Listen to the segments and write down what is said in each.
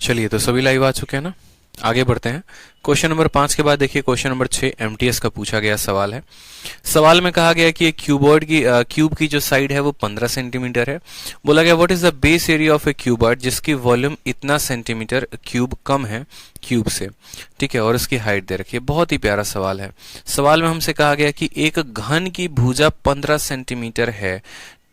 चलिए, तो सभी लाइव आ चुके हैं ना। आगे बढ़ते हैं। क्वेश्चन नंबर 5 के बाद देखिए क्वेश्चन नंबर 6 एमटीएस का पूछा गया सवाल है। सवाल में कहा गया कि एक क्यूब की जो साइड है वो 15 सेंटीमीटर है। बोला गया what is the base area of a cuboid जिसकी वॉल्यूम इतना सेंटीमीटर क्यूब कम है क्यूब से, ठीक है, और इसकी हाइट दे रखी है। बहुत ही प्यारा सवाल है। सवाल में हमसे कहा गया कि एक घन की भुजा 15 सेंटीमीटर है,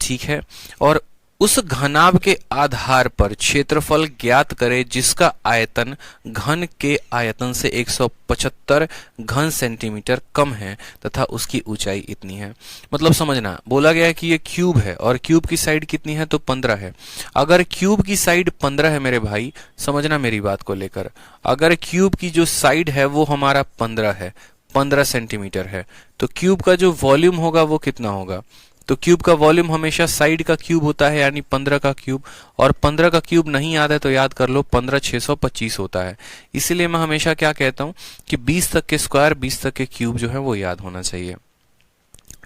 ठीक है, और उस घनाभ के आधार पर क्षेत्रफल ज्ञात करें जिसका आयतन घन के आयतन से 175 घन सेंटीमीटर कम है तथा उसकी ऊंचाई इतनी है। मतलब समझना, बोला गया है कि ये क्यूब है और क्यूब की साइड कितनी है तो 15 है। अगर क्यूब की साइड 15 है मेरे भाई, समझना मेरी बात को लेकर, अगर क्यूब की जो साइड है वो हमारा 15 है, 15 सेंटीमीटर है, तो क्यूब का जो वॉल्यूम होगा वो कितना होगा। तो क्यूब का वॉल्यूम हमेशा साइड का क्यूब होता है, यानी 15 का क्यूब, और 15 का क्यूब नहीं याद है तो याद कर लो 15 625 होता है। इसीलिए मैं हमेशा क्या कहता हूं कि 20 तक के स्क्वायर 20 तक के क्यूब जो है वो याद होना चाहिए।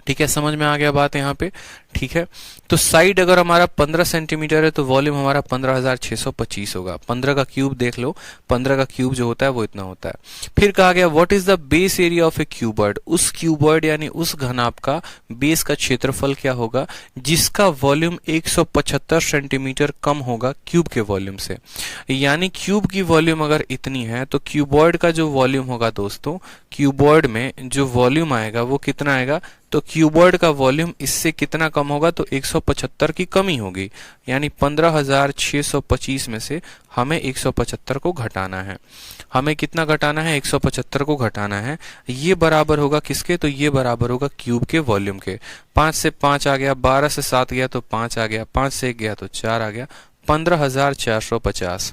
ठीक है, समझ में आ गया बात यहाँ पे। ठीक है, तो साइड अगर हमारा 15 सेंटीमीटर है तो वॉल्यूम हमारा 15,625 होगा। 15 का क्यूब देख लो, 15 का क्यूब जो होता है वो इतना होता है। फिर कहा गया what is the base area of a cuboid, उस क्यूबॉइड यानी उस घनाभ का बेस का क्षेत्रफल क्या होगा जिसका वॉल्यूम 175 सेंटीमीटर कम होगा क्यूब के वॉल्यूम से। यानी क्यूब की वॉल्यूम अगर इतनी है तो क्यूबॉइड का जो वॉल्यूम होगा दोस्तों, क्यूबॉइड में जो वॉल्यूम आएगा वो कितना आएगा, तो क्यूबॉइड का वॉल्यूम इससे कितना कम होगा तो 175 की कमी होगी। यानी 15,625 में से हमें 175 को घटाना है। हमें कितना घटाना है, 175 को घटाना है। ये बराबर होगा किसके, तो ये बराबर होगा क्यूब के वॉल्यूम के। 5 से 5 आ गया, 12 से 7 गया तो 5 आ गया, 5 से 1 गया तो 4 आ गया, 15,450।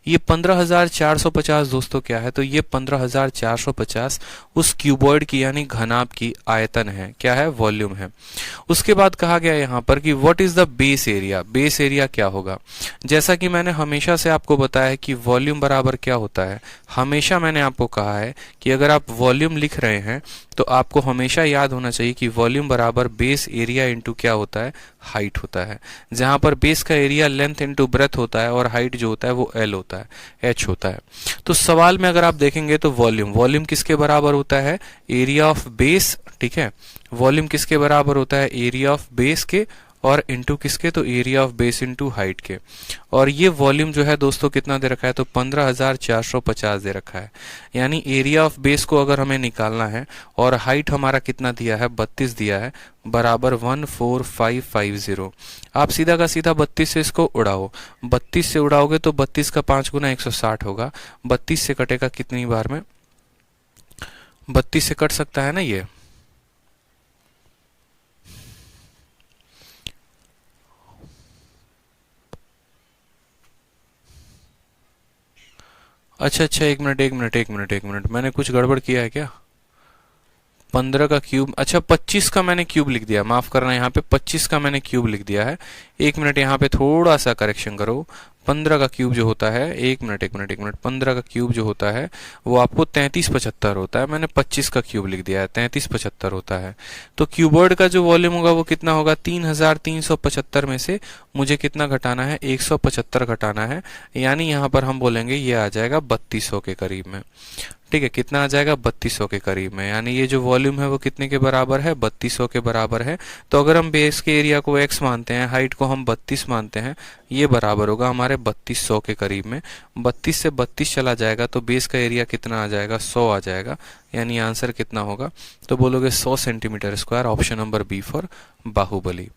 ये 15,450 दोस्तों क्या है, तो ये 15,450 उस क्यूबॉइड की यानी घनाभ की आयतन है, क्या है, वॉल्यूम है। उसके बाद कहा गया यहाँ पर कि what is the base area, base area क्या होगा। जैसा कि मैंने हमेशा से आपको बताया है कि वॉल्यूम बराबर क्या होता है, हमेशा मैंने आपको कहा है कि अगर आप वॉल्यूम लिख रहे हैं तो आपको हमेशा याद होना चाहिए कि वॉल्यूम बराबर बेस एरिया इंटू क्या होता है, हाइट होता है। जहां पर बेस का एरिया लेंथ इंटू ब्रेथ होता है और हाइट जो होता है वो एल होता है, एच होता है। तो सवाल में अगर आप देखेंगे तो वॉल्यूम किसके बराबर होता है, एरिया ऑफ बेस, ठीक है, वॉल्यूम किसके बराबर होता है, एरिया ऑफ बेस के, और इंटू किसके, तो area of base into height के। और ये वॉल्यूम जो है दोस्तों कितना दे रखा है, तो 15,450 दे रखा है। यानी एरिया ऑफ बेस को अगर हमें निकालना है और हाइट हमारा कितना दिया है, 32 दिया है, बराबर 14550। आप सीधा का सीधा 32 से इसको उड़ाओ, 32 से उड़ाओगे तो 32 का 5 गुना 160 होगा। 32 से कटेगा कितनी बार में, 32 से कट सकता है ना ये। अच्छा, एक मिनट, मैंने कुछ गड़बड़ किया है क्या। 15 का क्यूब, अच्छा 25 का मैंने क्यूब लिख दिया, माफ करना, यहाँ पे 25 का मैंने क्यूब लिख दिया है। 1 मिनट, यहाँ पे थोड़ा सा करेक्शन करो। 15 का क्यूब जो होता है, 1 मिनट, 15 का क्यूब जो होता है वो आपको 3375 होता है। मैंने 25 का क्यूब लिख दिया है, 3375 होता है। तो क्यूबॉइड का जो वॉल्यूम होगा वो कितना होगा, 3375 में से मुझे कितना घटाना है, 175 घटाना है। यानी यहाँ पर हम बोलेंगे ये आ जाएगा 3200 के करीब में। ठीक है, कितना आ जाएगा, 3200 के करीब में। यानी ये जो वॉल्यूम है वो कितने के बराबर है, 3200 के बराबर है। तो अगर हम बेस के एरिया को x मानते हैं, हाइट को हम 32 मानते हैं, ये बराबर होगा हमारे 3200 के करीब में। 32 से 32 चला जाएगा तो बेस का एरिया कितना आ जाएगा, 100 आ जाएगा। यानी आंसर कितना होगा, तो बोलोगे 100 centimetre square. Option number B for Baahubali.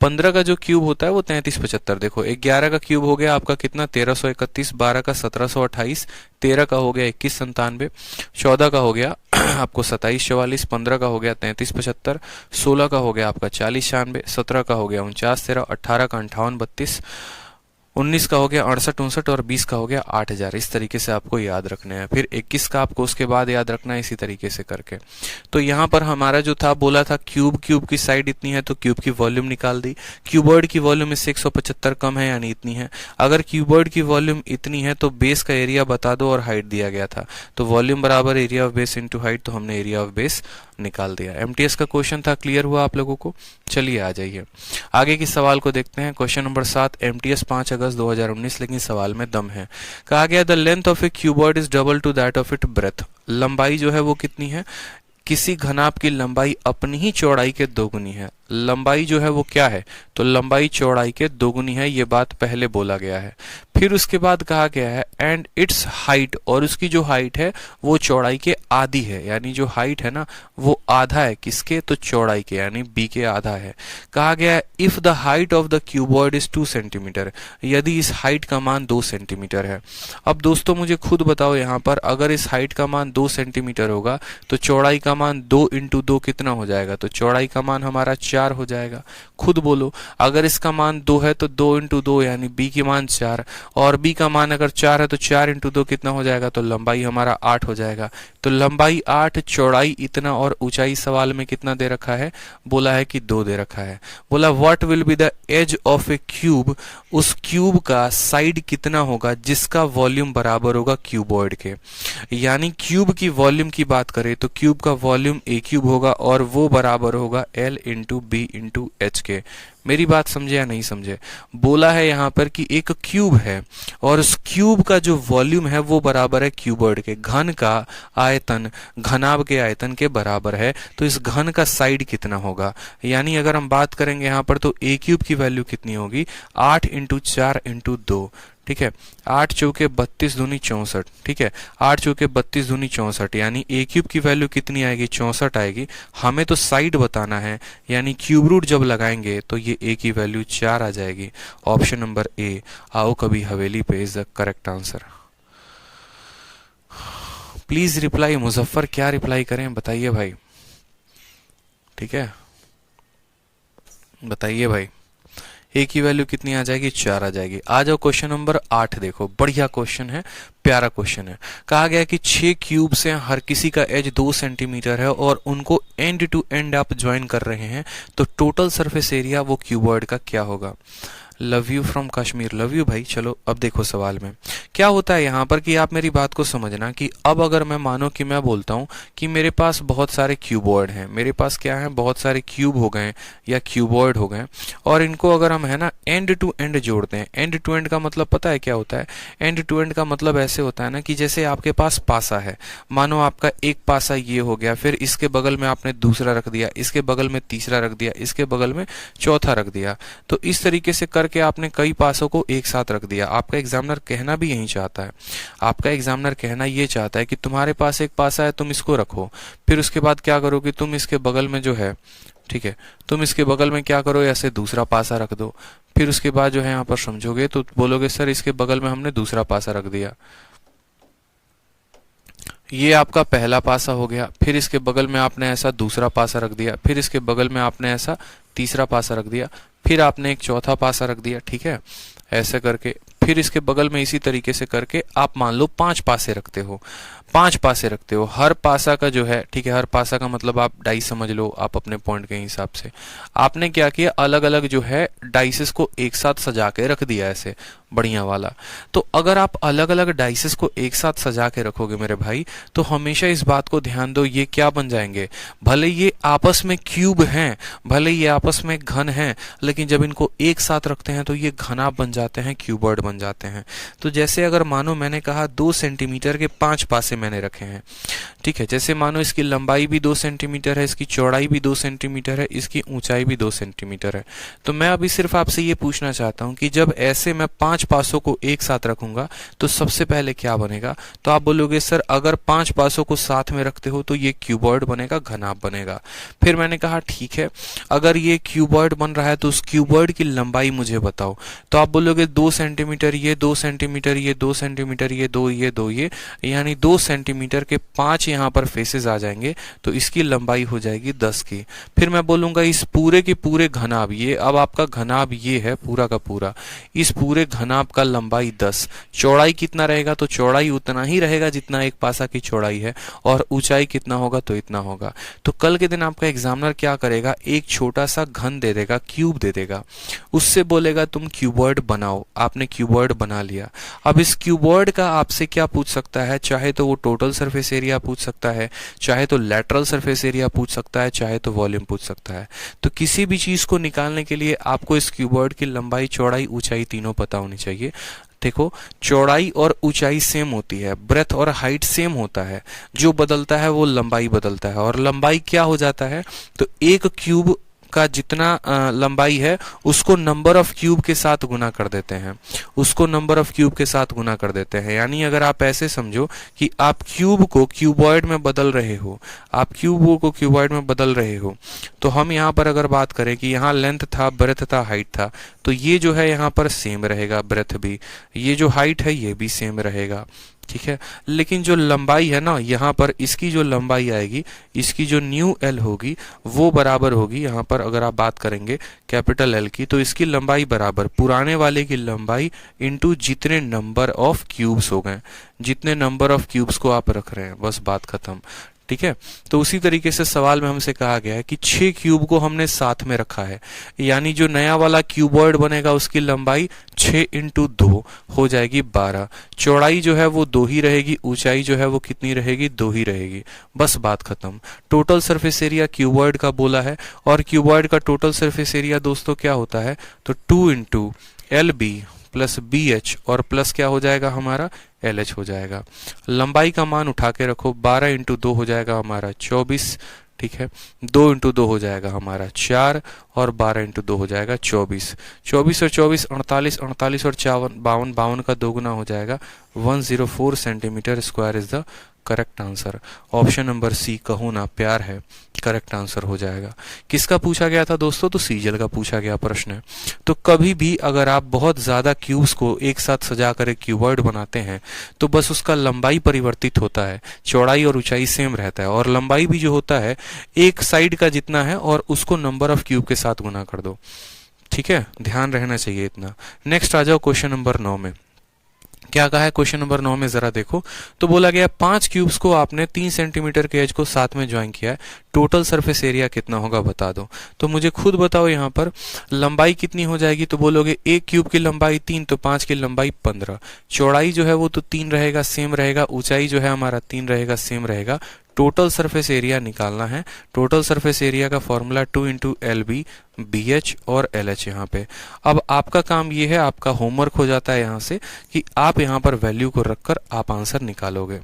15 का जो क्यूब होता है वो 3375। देखो 11 का क्यूब हो गया आपका कितना, 1331, 12 का 1728, 13 का हो गया 2197, 14 का हो गया आपको 2744, 15 का हो गया 3375, 16 का हो गया आपका 4096, 17 का हो गया 4913, 18 का 5832, 19 का हो गया 68 और 20 का हो गया 8000। इस तरीके से आपको याद रखने हैं। फिर 21 का आपको उसके बाद याद रखना है, इसी तरीके से करके। तो यहाँ पर हमारा जो था, बोला था क्यूब की साइड इतनी है तो क्यूब की वॉल्यूम निकाल दी। क्यूबॉइड की वॉल्यूम इससे 175 कम है यानी इतनी है। अगर क्यूबॉइड की वॉल्यूम इतनी है तो बेस का एरिया बता दो और हाइट दिया गया था, तो वॉल्यूम बराबर area of base into height, तो हमने एरिया ऑफ बेस निकाल दिया। एमटीएस का क्वेश्चन था, क्लियर हुआ आप लोगों को। चलिए आ जाइए आगे की सवाल को देखते हैं। क्वेश्चन नंबर 7 एमटीएस 5 अगस्त 2019, लेकिन सवाल में दम है। कहा गया the length of a cuboid is double to that of it breath. लंबाई जो है वो कितनी है? किसी घनाभ की लंबाई अपनी ही चौड़ाई के दोगुनी है। लंबाई जो है वो क्या है? तो लंबाई चौड़ाई के दोगुनी है, ये बात पहले बोला गया है। फिर उसके बाद कहा गया है एंड इट्स हाइट, और उसकी जो हाइट है वो चौड़ाई के आधी है, यानी जो हाइट है ना वो आधा है किसके? तो चौड़ाई के, यानी बी के आधा है। कहा गया है if the height of the cuboid is 2 centimetre, यदि इस हाइट का मान 2 सेंटीमीटर है। अब दोस्तों मुझे खुद बताओ यहाँ पर, अगर इस हाइट का मान 2 सेंटीमीटर होगा तो चौड़ाई का मान 2 इंटू 2 कितना हो जाएगा? तो चौड़ाई का मान हमारा 4 हो जाएगा। खुद बोलो, अगर इसका मान 2 है तो 2 इंटू 2 यानी बी की मान 4, और बी का मान अगर 4 है तो 4 इंटू 2 कितना हो जाएगा? तो लंबाई हमारा 8 हो जाएगा। तो लंबाई 8, चौड़ाई इतना, और ऊंचाई सवाल में कितना दे रखा है? बोला है कि 2 दे रखा है। बोला what will be the edge of a cube, उस क्यूब का साइड कितना होगा जिसका वॉल्यूम बराबर होगा क्यूबॉइड के। यानी क्यूब की वॉल्यूम की बात करें तो क्यूब का वॉल्यूम ए क्यूब होगा और वो बराबर होगा L into B into H के। मेरी बात समझे या नहीं समझे? बोला है यहाँ पर कि एक क्यूब है और उस क्यूब का जो वॉल्यूम है वो बराबर है क्यूबॉइड के। घन का आयतन घनाभ के आयतन के बराबर है, तो इस घन का साइड कितना होगा? यानी अगर हम बात करेंगे यहाँ पर तो ए क्यूब की वैल्यू कितनी होगी? 8 इंटू 4 इंटू 2, ठीक है। 8 चौके 32 दूनी 64, ठीक है। 8 चौके 32 दूनी 64, यानी ए क्यूब की वैल्यू कितनी आएगी? 64 आएगी। हमें तो साइड बताना है, यानी क्यूब रूट जब लगाएंगे तो ये ए की वैल्यू 4 आ जाएगी। ऑप्शन नंबर ए, आओ कभी हवेली पे, is the correct answer. Please reply. Muzaffar क्या रिप्लाई करें बताइए भाई, ठीक है, बताइए भाई। ए की वैल्यू कितनी आ जाएगी? 4 आ जाएगी। आ जाओ क्वेश्चन नंबर 8 देखो, बढ़िया क्वेश्चन है, प्यारा क्वेश्चन है। कहा गया कि 6 क्यूब से हर किसी का एज 2 सेंटीमीटर है और उनको एंड टू एंड आप ज्वाइन कर रहे हैं, तो टोटल सरफेस एरिया वो क्यूबॉइड का क्या होगा? Love you from Kashmir, love you भाई। चलो अब देखो सवाल में क्या होता है यहाँ पर, कि आप मेरी बात को समझना कि अब अगर मैं मानो कि मैं बोलता हूँ कि मेरे पास बहुत सारे क्यूबॉइड हैं, मेरे पास क्या है, बहुत सारे क्यूब हो गए या क्यूबॉइड हो गए, और इनको अगर हम है ना एंड टू एंड जोड़ते हैं। एंड टू एंड का मतलब पता है क्या होता है? एंड टू एंड का मतलब ऐसे होता है ना कि जैसे आपके पास पासा है, मानो आपका एक पासा ये हो गया, फिर इसके बगल में आपने दूसरा रख दिया, इसके बगल में तीसरा रख दिया, इसके बगल में चौथा रख दिया, तो इस तरीके से कि आपने कई पासों को एक साथ रख दिया। आपका एग्जामिनर कहना भी यही चाहता है, आपका एग्जामिनर कहना ये चाहता है कि तुम्हारे पास एक पासा है, तुम इसको रखो, फिर उसके बाद क्या करोगे, तुम इसके बगल में जो है, ठीक है, तुम इसके बगल में क्या करो, ऐसे दूसरा पासा रख दो, फिर उसके बाद जो है यहाँ पर समझोगे तो बोलोगे सर इसके बगल में हमने दूसरा पासा रख दिया, ये आपका पहला पासा हो गया, फिर इसके बगल में आपने ऐसा दूसरा पासा रख दिया, फिर इसके बगल में आपने ऐसा तीसरा पासा रख दिया, फिर आपने एक चौथा पासा रख दिया, ठीक है, ऐसे करके, फिर इसके बगल में इसी तरीके से करके आप मान लो 5 पासे रखते हो, 5 पासे रखते हो। हर पासा का जो है, ठीक है, हर पासा का मतलब आप डाइस समझ लो आप अपने पॉइंट के हिसाब से। आपने क्या किया, अलग अलग जो है डाइसेस को एक साथ सजा के रख दिया ऐसे बढ़िया वाला। तो अगर आप अलग अलग डाइसेस को एक साथ सजा के रखोगे मेरे भाई, तो हमेशा इस बात को ध्यान दो, ये क्या बन जाएंगे, भले ये आपस में क्यूब हैं, भले ये आपस में घन हैं, लेकिन जब इनको एक साथ रखते हैं तो ये घना बन जाते हैं, क्यूबॉइड बन जाते हैं। तो जैसे अगर मानो मैंने कहा 2 सेंटीमीटर के 5 पासे मैंने रखे हैं, ठीक है, जैसे मानो इसकी लंबाई भी 2 सेंटीमीटर है, इसकी चौड़ाई भी 2 सेंटीमीटर है, इसकी ऊंचाई भी 2 सेंटीमीटर है। तो मैं अभी सिर्फ आपसे ये पूछना चाहता हूं कि जब ऐसे मैं 5 पासों को एक साथ रखूंगा तो सबसे पहले क्या बनेगा? तो आप बोलोगे सर अगर 5 पासों को साथ में रखते हो तो ये क्यूबॉइड बनेगा, घनाभ बनेगा। फिर मैंने कहा ठीक है, अगर ये क्यूबॉइड बन रहा है तो उस क्यूबॉइड की लंबाई मुझे बताओ। तो आप बोलोगे 2 सेंटीमीटर, ये 2 सेंटीमीटर, ये 2 सेंटीमीटर, ये 2, ये 2, ये, यानी 2 सेंटीमीटर के 5 यहाँ पर फेसेस आ जाएंगे, तो इसकी लंबाई हो जाएगी 10 की। फिर मैं बोलूंगा इस पूरे के पूरे घनाभ, ये अब आपका घनाभ ये है पूरा का पूरा, इस पूरे घनाभ घन आपका लंबाई 10, चौड़ाई कितना रहेगा, तो चौड़ाई उतना ही रहेगा जितना एक पासा की चौड़ाई है, और ऊंचाई कितना होगा, तो इतना होगा। तो कल के दिन आपका एग्जामिनर क्या करेगा, एक छोटा सा घन दे देगा, क्यूब दे देगा, उससे बोलेगा तुम क्यूबॉइड बनाओ। आपने क्यूबॉइड बना लिया। अब इस क्यूबॉइड का आपसे क्या पूछ सकता है, चाहे तो वो टोटल सरफेस एरिया पूछ सकता है, चाहे तो लैटरल सरफेस एरिया पूछ सकता है, चाहे तो वॉल्यूम पूछ सकता है। तो किसी भी चीज को निकालने के लिए आपको इस क्यूबॉइड की लंबाई, चौड़ाई, ऊंचाई तीनों पता होनी चाहिए। देखो, चौड़ाई और ऊंचाई सेम होती है, ब्रेथ और हाइट सेम होता है, जो बदलता है वो लंबाई बदलता है। और लंबाई क्या हो जाता है, तो एक क्यूब का जितना लंबाई है उसको नंबर ऑफ क्यूब के साथ गुना कर देते हैं, उसको नंबर ऑफ क्यूब के साथ गुना कर देते हैं। यानी अगर आप ऐसे समझो कि आप क्यूब को क्यूबॉइड में बदल रहे हो, आप क्यूब को क्यूबॉइड में बदल रहे हो, तो हम यहाँ पर अगर बात करें कि यहाँ लेंथ था, ब्रेथ था, हाइट था, तो ये जो है यहाँ पर सेम रहेगा, ब्रेथ भी, ये जो हाइट है ये भी सेम रहेगा, ठीक है। लेकिन जो लंबाई है ना, यहाँ पर इसकी जो लंबाई आएगी, इसकी जो न्यू एल होगी वो बराबर होगी, यहाँ पर अगर आप बात करेंगे कैपिटल एल की, तो इसकी लंबाई बराबर पुराने वाले की लंबाई इंटू जितने नंबर ऑफ क्यूब्स हो गए, जितने नंबर ऑफ क्यूब्स को आप रख रहे हैं, बस बात खत्म, ठीक है। तो उसी तरीके से सवाल में हमसे कहा गया है कि 6 क्यूब को हमने साथ में रखा है, यानी जो नया वाला क्यूबॉइड बनेगा उसकी लंबाई 6 इंटू 2 हो जाएगी 12, चौड़ाई जो है वो 2 ही रहेगी, ऊंचाई जो है वो कितनी रहेगी, 2 ही रहेगी, बस बात खत्म। टोटल सरफेस एरिया क्यूबॉइड का बोला है, और क्यूबॉइड का टोटल सरफेस एरिया दोस्तों क्या होता है, तो 2 into L B plus B H और प्लस क्या हो जाएगा हमारा, एल एच हो जाएगा। लंबाई का मान उठा के रखो, 12 इंटू 2 हो जाएगा हमारा 24, ठीक है, 2 इंटू 2 हो जाएगा हमारा 4, और 12 इंटू 2 हो जाएगा 24, 24 और 24 48, 48 और 52, 52 का 2 गुना हो जाएगा 104 centimetre square is the correct answer. Option number C, कहो ना प्यार है, करेक्ट आंसर हो जाएगा। किसका पूछा गया था दोस्तों, तो सीजल का पूछा गया प्रश्न है। तो कभी भी अगर आप बहुत ज्यादा क्यूब्स को एक साथ सजा कर एक क्यूबॉइड बनाते हैं तो बस उसका लंबाई परिवर्तित होता है, चौड़ाई और ऊंचाई सेम रहता है, और लंबाई भी जो होता है एक साइड का जितना है, और उसको नंबर ऑफ क्यूब के साथ गुना कर दो, ठीक है, ध्यान रहना चाहिए इतना। नेक्स्ट आ जाओ क्वेश्चन नंबर 9 में। क्या कहा है क्वेश्चन नंबर 9 में, जरा देखो। तो बोला गया 5 क्यूब्स को आपने 3 सेंटीमीटर के एज को साथ में ज्वाइन किया है, टोटल सरफेस एरिया कितना होगा बता दो। तो मुझे खुद बताओ यहाँ पर लंबाई कितनी हो जाएगी, तो बोलोगे एक क्यूब की लंबाई 3, तो 5 की लंबाई 15, चौड़ाई जो है वो तो 3 रहेगा, सेम रहेगा, ऊंचाई जो है हमारा 3 रहेगा, सेम रहेगा। टोटल सरफेस एरिया निकालना है। टोटल सरफेस एरिया का formula 2 into L B, B H और एल एच यहाँ पे। अब आपका काम ये है, आपका होमवर्क हो जाता है यहाँ से कि आप यहाँ पर वैल्यू को रखकर आप आंसर निकालोगे,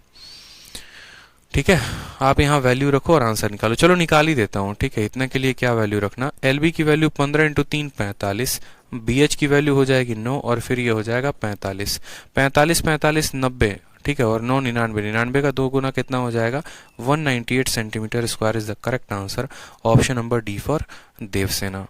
ठीक है। आप यहाँ वैल्यू रखो और आंसर निकालो। चलो निकाल ही देता हूँ, ठीक है। इतने के लिए क्या वैल्यू रखना, एल बी की वैल्यू 15 इंटू 3 45, बी एच की वैल्यू हो जाएगी 9, और फिर ये हो जाएगा 45, 45 45 90, ठीक है, और 9 99, 99 का 2 गुना कितना हो जाएगा 198 centimetre square is the correct answer. Option number D for Devasena.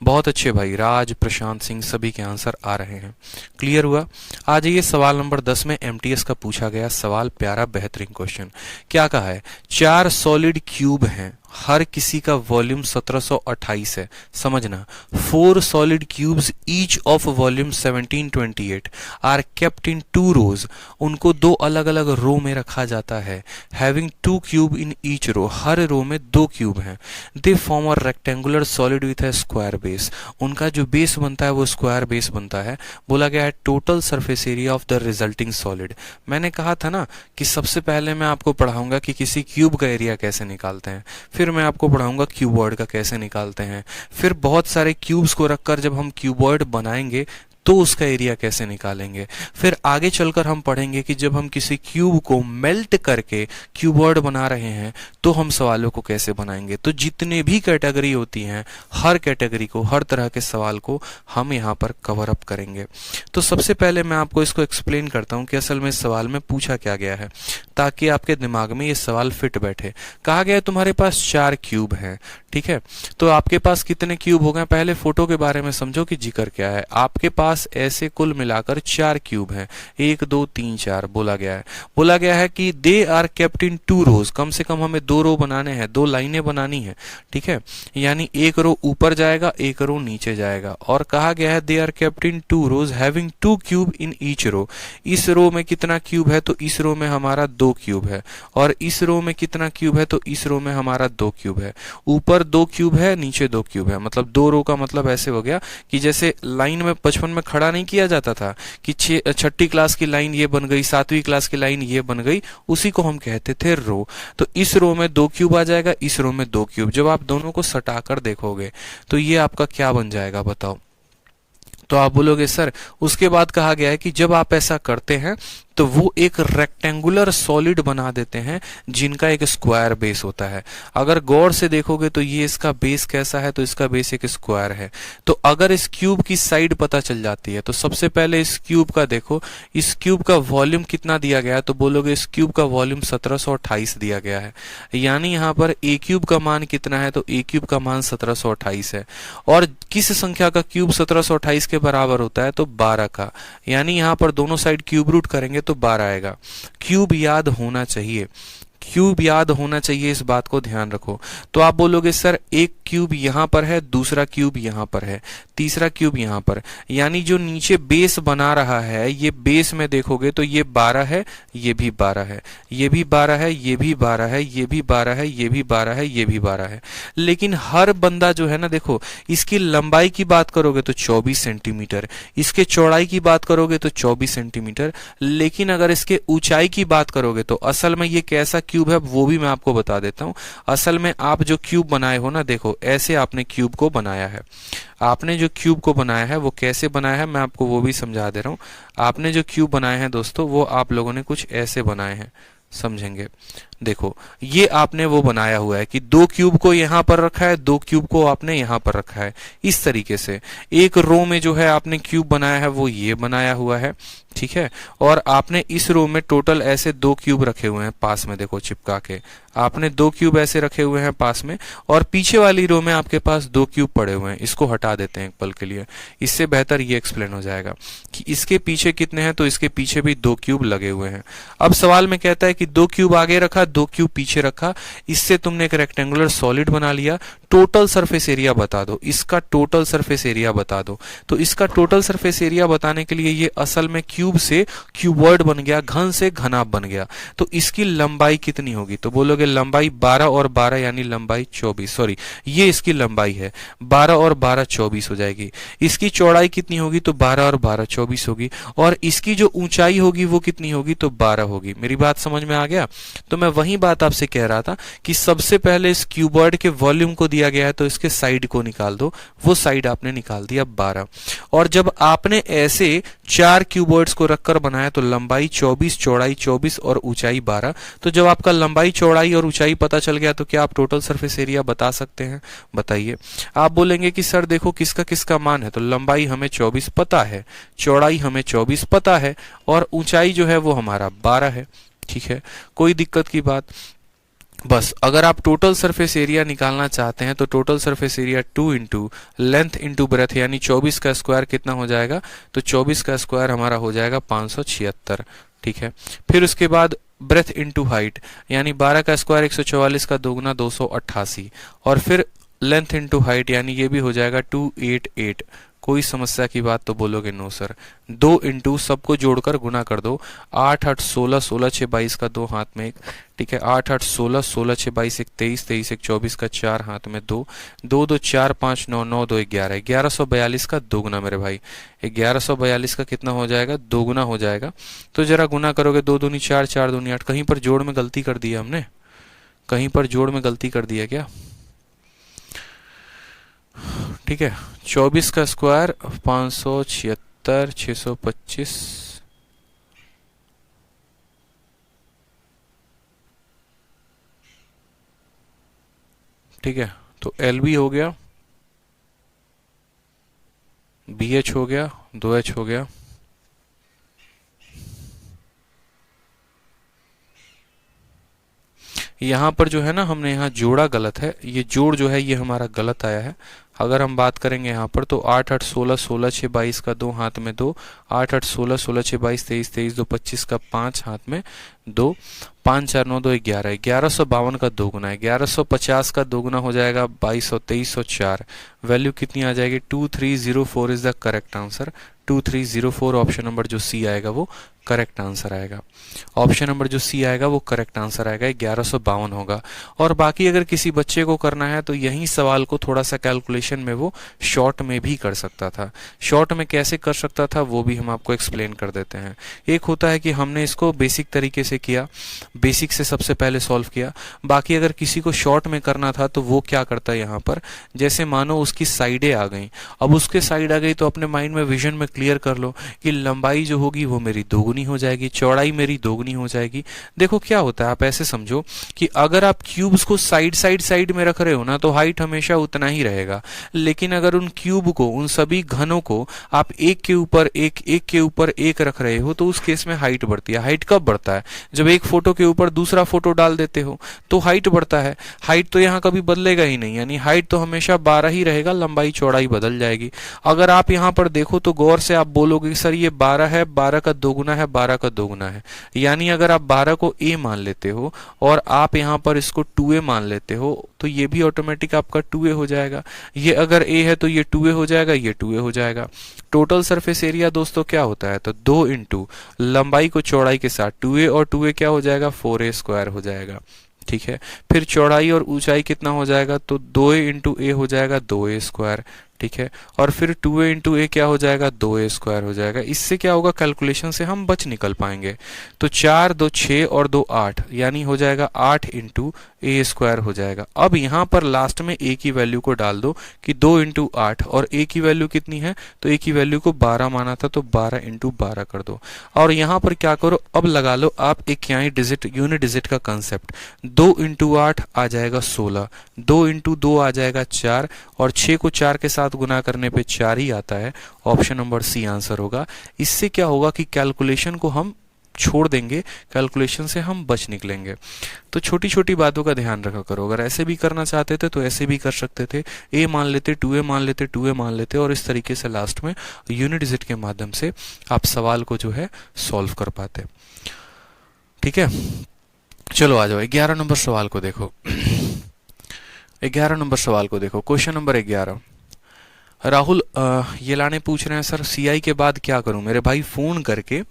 बहुत अच्छे भाई, राज, प्रशांत सिंह, सभी के आंसर आ रहे हैं। क्लियर हुआ। आ जाइए सवाल नंबर 10 में एमटीएस का पूछा गया सवाल, प्यारा बेहतरीन क्वेश्चन। क्या कहा है, 4 सॉलिड क्यूब हैं, हर किसी का वॉल्यूम 1728 है। समझना, 4 solid cubes each of volume 1728 are kept in 2 rows. उनको 2 अलग अलग रो में रखा जाता है। Having 2 cube in each row, हर रो में 2 क्यूब हैं। They form a rectangular solid with a square base. उनका जो बेस बनता है वो स्क्वायर बेस बनता है। बोला गया है total surface area of the resulting solid. मैंने कहा था ना कि सबसे पहले मैं आपको पढ़ाऊंगा कि किसी क्यूब का एरिया कैसे निकालते हैं, फिर मैं आपको पढ़ाऊंगा क्यूबॉइड का कैसे निकालते हैं, फिर बहुत सारे क्यूब्स को रखकर जब हम क्यूबॉइड बनाएंगे तो उसका एरिया कैसे निकालेंगे। फिर आगे चलकर हम पढ़ेंगे कि जब हम किसी क्यूब को मेल्ट करके क्यूबॉइड बना रहे हैं तो हम सवालों को कैसे बनाएंगे। तो जितने भी कैटेगरी होती हैं, हर कैटेगरी को, हर तरह के सवाल को हम यहाँ पर कवर अप करेंगे। तो सबसे पहले मैं आपको इसको एक्सप्लेन करता हूँ कि असल में इस सवाल में पूछा क्या गया है, ताकि आपके दिमाग में ये सवाल फिट बैठे। कहा गया है तुम्हारे पास 4 क्यूब हैं, ठीक है। तो आपके पास कितने क्यूब हो गए, पहले फोटो के बारे में समझो कि जिक्र क्या है। आपके पास पास ऐसे कुल मिलाकर 4 क्यूब हैं, 1 2 3 4 बोला गया है कि दे आर केप्ट इन 2 रोज, कम से कम हमें 2 रो बनाने हैं, 2 लाइनें बनानी है, ठीक है, यानी एक रो ऊपर जाएगा, एक रो नीचे जाएगा, और कहा गया है they are kept in 2 rows having 2 cube in each row. इस रो में कितना क्यूब है, तो इस रो में हमारा 2 क्यूब है, और इस रो में कितना क्यूब है, तो इस रो में हमारा 2 क्यूब है। ऊपर 2 क्यूब है, नीचे 2 क्यूब है, मतलब 2 रो का मतलब ऐसे हो गया कि जैसे लाइन में बचपन में खड़ा नहीं किया जाता था कि 6ठी क्लास की लाइन ये बन गई, 7वीं क्लास की लाइन ये बन गई, उसी को हम कहते थे रो। तो इस रो में 2 क्यूब आ जाएगा, इस रो में 2 क्यूब। जब आप दोनों को सटाकर देखोगे तो ये आपका क्या बन जाएगा बताओ? तो आप बोलोगे सर उसके बाद कहा गया है कि जब आप ऐसा करते हैं तो वो एक रेक्टेंगुलर सॉलिड बना देते हैं जिनका एक स्क्वायर बेस होता है। अगर गौर से देखोगे तो ये इसका बेस कैसा है, तो इसका बेस एक स्क्वायर है। तो अगर इस क्यूब की साइड पता चल जाती है तो सबसे पहले इस क्यूब का देखो, इस क्यूब का वॉल्यूम कितना दिया गया है, तो बोलोगे इस क्यूब का वॉल्यूम 1728 दिया गया है, यानी यहाँ पर ए क्यूब का मान कितना है, तो ए क्यूब का मान 1728 है। और किस संख्या का क्यूब 1728 के बराबर होता है, तो 12 का, यानी यहाँ पर दोनों साइड क्यूब रूट करेंगे तो 12 आएगा। क्यूब याद होना चाहिए, क्यूब याद होना चाहिए, इस बात को ध्यान रखो। तो आप बोलोगे सर एक क्यूब यहां पर है, दूसरा क्यूब यहां पर है, तीसरा क्यूब यहां पर, यानी जो नीचे बेस बना रहा है ये बेस में देखोगे तो ये 12 है, ये भी 12 है, ये भी 12 है, ये भी 12 है, ये भी 12 है, ये भी 12 है, ये भी 12 है। लेकिन हर बंदा जो है ना, देखो इसकी लंबाई की बात करोगे तो 24 सेंटीमीटर, इसके चौड़ाई की बात करोगे तो 24 सेंटीमीटर, लेकिन अगर इसके ऊंचाई की बात करोगे तो असल में ये कैसा क्यूब है वो भी मैं आपको बता देता हूं। असल में आप जो क्यूब बनाए हो ना, देखो ऐसे आपने क्यूब को बनाया है, आपने जो क्यूब को बनाया है वो कैसे बनाया है मैं आपको वो भी समझा दे रहा हूं। आपने जो क्यूब बनाए हैं दोस्तों वो आप लोगों ने कुछ ऐसे बनाए हैं, समझेंगे। देखो ये आपने वो बनाया हुआ है कि 2 क्यूब को यहां पर रखा है, 2 क्यूब को आपने यहां पर रखा है, इस तरीके से एक रो में जो है आपने क्यूब बनाया है वो ये बनाया हुआ है, ठीक है। और आपने इस रो में टोटल ऐसे 2 क्यूब रखे हुए हैं पास में, देखो चिपका के आपने 2 क्यूब ऐसे रखे हुए हैं पास में, और पीछे वाली रो में आपके पास 2 क्यूब पड़े हुए हैं। इसको हटा देते हैं एक पल के लिए, इससे बेहतर ये एक्सप्लेन हो जाएगा कि इसके पीछे कितने हैं, तो इसके पीछे भी 2 क्यूब लगे हुए हैं। अब सवाल में कहता है कि 2 क्यूब आगे रखा, 2 क्यूब पीछे रखा, इससे तुमने एक रेक्टेंगुलर सॉलिड बना लिया, टोटल सरफेस एरिया बता दो, इसका टोटल सरफेस एरिया बता दो। तो इसका टोटल सरफेस एरिया बताने के लिए ये असल में क्यूब से क्यूबॉइड बन गया, घन से घनाभ बन गया। तो इसकी लंबाई कितनी होगी, तो बोलोगे लंबाई 12 और 12 यानी लंबाई 24, सॉरी ये इसकी लंबाई है, 12 और 12 24 हो जाएगी। इसकी चौड़ाई कितनी होगी, तो 12 और 12 24 होगी, और इसकी जो ऊंचाई होगी वो कितनी होगी, तो 12 होगी। मेरी बात समझ में आ गया? तो मैं वही बात आपसे कह रहा था कि सबसे पहले इस क्यूबॉइड के वॉल्यूम को दिया गया है तो इसके साइड को निकाल दो, वो साइड आपने निकाल दिया 12। और जब आपने ऐसे 4 क्यूबॉइड्स को रखकर बनाया तो लंबाई 24, चौड़ाई 24 और ऊंचाई 12। तो जब आपका लंबाई, चौड़ाई और ऊंचाई पता चल गया तो क्या आप टोटल सरफेस एरिया बता सकते हैं? बताइए। आप बोलेंगे कि सर देखो किसका किसका मान है, तो लंबाई हमें 24 पता है, चौड़ाई हमें 24 पता है, और ऊंचाई जो है वो हमारा 12 है, ठीक है, कोई दिक्कत की बात? बस अगर आप टोटल सरफेस एरिया निकालना चाहते हैं तो total surface area 2 into length into breadth यानी 24 का स्क्वायर कितना हो जाएगा, तो 24 का स्क्वायर हमारा हो जाएगा 576, ठीक है। फिर उसके बाद ब्रेथ इंटू हाइट यानी 12 का स्क्वायर 144 का दोगुना 288, और फिर लेंथ इंटू हाइट यानी ये भी हो जाएगा 288। कोई समस्या की बात तो बोलोगे नो सर। 2 इंटू सबको जोड़कर गुना कर दो, 8 8 16 16 6 22 का 2 हाथ में 1, ठीक है, 8 8 16 16 6 22 1 23 23 1 24 का 4 हाथ में 2 2 2 4 5 9 9 2 11 1142 का दोगुना मेरे भाई, 1142 का कितना हो जाएगा, दोगुना हो जाएगा। तो जरा गुना करोगे, 2 दूनी 4 4 दूनी 8। कहीं पर जोड़ में गलती कर दी है हमने, कहीं पर जोड़ में गलती कर दी है क्या? ठीक है, 24 का स्क्वायर 576 625, ठीक है। तो LB हो गया, BH हो गया, 2H हो गया, यहां पर जो है ना हमने यहाँ जोड़ा गलत है, ये जोड़ जो है ये हमारा गलत आया है, अगर हम बात करेंगे यहाँ पर तो 8 8 16 16 6 22 का 2 हाथ में 2, 8 8 16 16 6 22 23 23 2 25 का 5 हाथ में 2, 5 4 9 2 11, 1152 का 2 गुना है, 1150 का 2 गुना हो जाएगा 2200 2304। वैल्यू कितनी आ जाएगी? 2304 is the correct answer. 2304 option number जो सी आएगा वो करेक्ट आंसर आएगा। ऑप्शन नंबर जो सी आएगा वो करेक्ट आंसर आएगा, 1152 होगा। और बाकी अगर किसी बच्चे को करना है तो यही सवाल को थोड़ा सा कैलकुलेशन में वो शॉर्ट में भी कर सकता था। शॉर्ट में कैसे कर सकता था वो भी हम आपको एक्सप्लेन कर देते हैं। एक होता है कि हमने इसको बेसिक तरीके से किया, बेसिक से सबसे पहले सॉल्व किया। बाकी अगर किसी को शॉर्ट में करना था तो वो क्या करता है, यहाँ पर जैसे मानो उसकी साइडें आ गई, अब उसके साइड आ गई तो अपने माइंड में विजन में क्लियर कर लो कि लंबाई जो होगी वो मेरी दोगुनी हो जाएगी, चौड़ाई मेरी दोगुनी हो जाएगी। देखो क्या होता है, आप ऐसे समझो कि अगर आप क्यूब्स को साइड साइड साइड में रख रहे हो ना तो हाइट हमेशा उतना ही रहेगा, लेकिन अगर उन क्यूब को, उन सभी घनों को आप एक के ऊपर एक, एक के ऊपर एक रख रहे हो तो उस केस में हाइट बढ़ती है। हाइट कब बढ़ता है? जब एक फोटो के ऊपर दूसरा फोटो डाल देते हो तो हाइट बढ़ता है। हाइट तो यहाँ कभी बदलेगा ही नहीं, यानी हाइट तो हमेशा 12 ही रहेगा, लंबाई चौड़ाई बदल जाएगी। अगर आप यहाँ पर देखो तो गौर से आप बोलोगे सर ये 12 है, 12 का 2 गुना है, 12 का 2 गुना है। यानी अगर आप 12 को a मान लेते हो और आप यहाँ पर इसको 2a मान लेते हो तो ये भी ऑटोमेटिक आपका 2a हो जाएगा। ये अगर a है तो ये 2a हो जाएगा, ये 2a हो जाएगा। टोटल सरफेस एरिया दोस्तों क्या होता है, तो 2 इंटू लंबाई को चौड़ाई के साथ 2a, और 2a क्या हो जाएगा, 4a स्क्वायर हो जाएगा। ठीक है, फिर चौड़ाई और ऊंचाई कितना हो जाएगा, तो 2a इंटू ए हो जाएगा 2a स्क्वायर। ठीक है, और फिर 2a इंटू ए क्या हो जाएगा, 2a स्क्वायर हो जाएगा। इससे क्या होगा, कैलकुलेशन से हम बच निकल पाएंगे। तो 4 2 6 और 2 8, यानी हो जाएगा 8 इंटू ए स्क्वायर हो जाएगा। अब यहाँ पर लास्ट में ए की वैल्यू को डाल दो कि 2 इंटू 8, और ए की वैल्यू कितनी है, तो ए की वैल्यू को 12 माना था तो 12 इंटू 12 कर दो। और यहाँ पर क्या करो, अब लगा लो आप एक यूनिट डिजिट का कंसेप्ट। 2 इंटू 8 आ जाएगा 16, 2 इंटू 2 आ जाएगा 4, और 6 को 4 के साथ गुना करने पे 4 ही आता है। ऑप्शन नंबर सी आंसर होगा। इससे क्या होगा कि कैलकुलेशन को हम छोड़ देंगे, कैलकुलेशन से हम बच निकलेंगे। तो छोटी छोटी बातों का ध्यान रखा करो। अगर ऐसे भी करना चाहते थे तो ऐसे भी कर सकते थे, ए मान लेते, 2a मान लेते, 2a मान लेते, और इस तरीके से लास्ट में यूनिट डिजिट के माध्यम से आप सवाल को जो है सॉल्व कर पाते। ठीक है, चलो आ जाओ 11 नंबर सवाल को देखो। 11 नंबर सवाल को देखो, क्वेश्चन नंबर 11। राहुल ये पूछ रहे हैं सर सीआई के बाद क्या करूं। मेरे भाई फोन करके,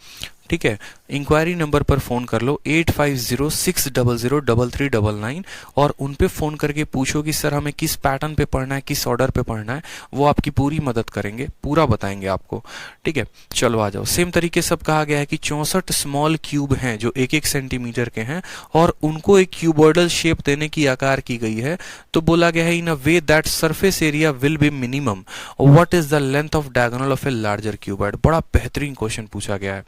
ठीक है, इंक्वायरी नंबर पर फोन कर लो 8506003399, और उन पे फोन करके पूछो कि सर हमें किस पैटर्न पे पढ़ना है, किस ऑर्डर पे पढ़ना है। वो आपकी पूरी मदद करेंगे, पूरा बताएंगे आपको। ठीक है, चलो आ जाओ। सेम तरीके सब कहा गया है कि 64 स्मॉल क्यूब हैं जो 1-1 सेंटीमीटर के हैं, और उनको एक क्यूबॉइडल शेप देने की आकार की गई है। तो बोला गया है in a way that surface area will be minimum, what is the length of diagonal of a larger cuboid. बड़ा बेहतरीन क्वेश्चन पूछा गया है।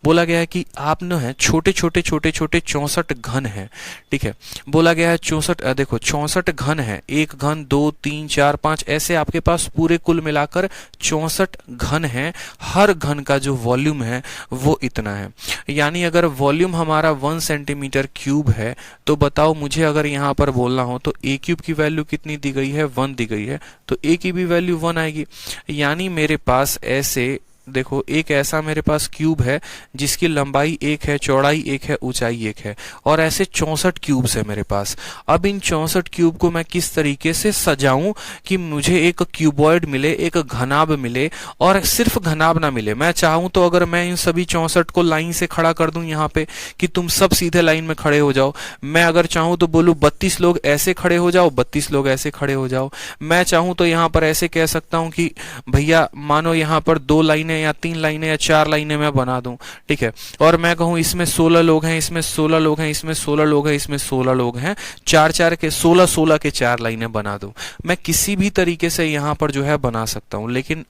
बोला गया है कि आप न है छोटे छोटे 64 घन है। ठीक है, बोला गया है 64, देखो 64 घन है, 1 घन 2 3 4 5, ऐसे आपके पास पूरे कुल मिलाकर 64 घन है। हर घन का जो वॉल्यूम है वो इतना है। यानी अगर वॉल्यूम हमारा 1 सेंटीमीटर क्यूब है तो बताओ मुझे, अगर यहाँ पर बोलना हो तो ए क्यूब की वैल्यू कितनी दी गई है, 1 दी गई है, तो ए की भी वैल्यू 1 आएगी। यानी मेरे पास ऐसे देखो एक ऐसा मेरे पास क्यूब है जिसकी लंबाई 1 है, चौड़ाई 1 है, ऊंचाई 1 है, और ऐसे 64 क्यूब्स है मेरे पास। अब इन 64 क्यूब को मैं किस तरीके से सजाऊं कि मुझे एक क्यूबॉइड मिले, एक घनाभ मिले, और सिर्फ घनाभ ना मिले। मैं चाहूं तो अगर मैं इन सभी 64 को लाइन से खड़ा कर दूं यहाँ पे कि तुम सब सीधे लाइन में खड़े हो जाओ। मैं अगर चाहूं तो बोलूं 32 लोग ऐसे खड़े हो जाओ, 32 लोग ऐसे खड़े हो जाओ। मैं चाहूं तो यहाँ पर ऐसे कह सकता हूं कि भैया मानो यहाँ पर 2 लाइनें या 3 लाइनें या 4 लाइनें मैं बना दूं। ठीक है, और मैं कहूं इसमें 16 लोग हैं, इसमें 16 लोग हैं, इसमें 16 लोग हैं, इसमें 16 लोग हैं, 4 के 16 के 4 लाइनें बना दूं। मैं किसी भी तरीके से यहां पर जो है बना सकता हूं, लेकिन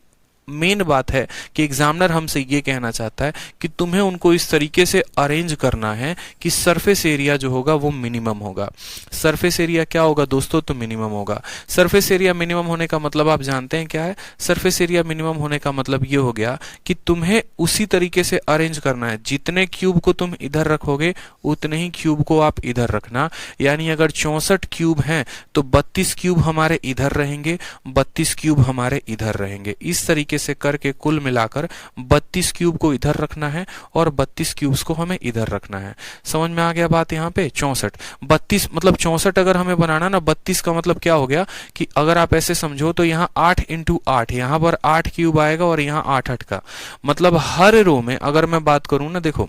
मेन बात है कि एग्जामिनर हमसे ये कहना चाहता है कि तुम्हें उनको इस तरीके से अरेंज करना है कि सरफेस एरिया जो होगा वो मिनिमम होगा। सरफेस एरिया क्या होगा दोस्तों? तो मिनिमम होगा। सरफेस एरिया मिनिमम होने का मतलब आप जानते हैं क्या है? सरफेस एरिया मिनिमम होने का मतलब ये हो गया कि तुम्हें उसी तरीके से अरेंज करना है, जितने क्यूब को तुम इधर रखोगे उतने ही क्यूब को आप इधर रखना। यानी अगर 64 क्यूब हैं तो 32 क्यूब हमारे इधर रहेंगे, 32 क्यूब हमारे इधर रहेंगे। इस तरीके से करके कुल मिलाकर 32 क्यूब को इधर रखना है और 32 क्यूब्स को हमें इधर रखना है। समझ में आ गया बात? यहाँ पे 64 32 मतलब 64 अगर हमें बनाना ना, 32 का मतलब क्या हो गया कि अगर आप ऐसे समझो तो यहाँ 8 इंटू 8, यहाँ पर 8 क्यूब आएगा और यहाँ 8 8 का मतलब हर रो में अगर मैं बात करूं ना, देखो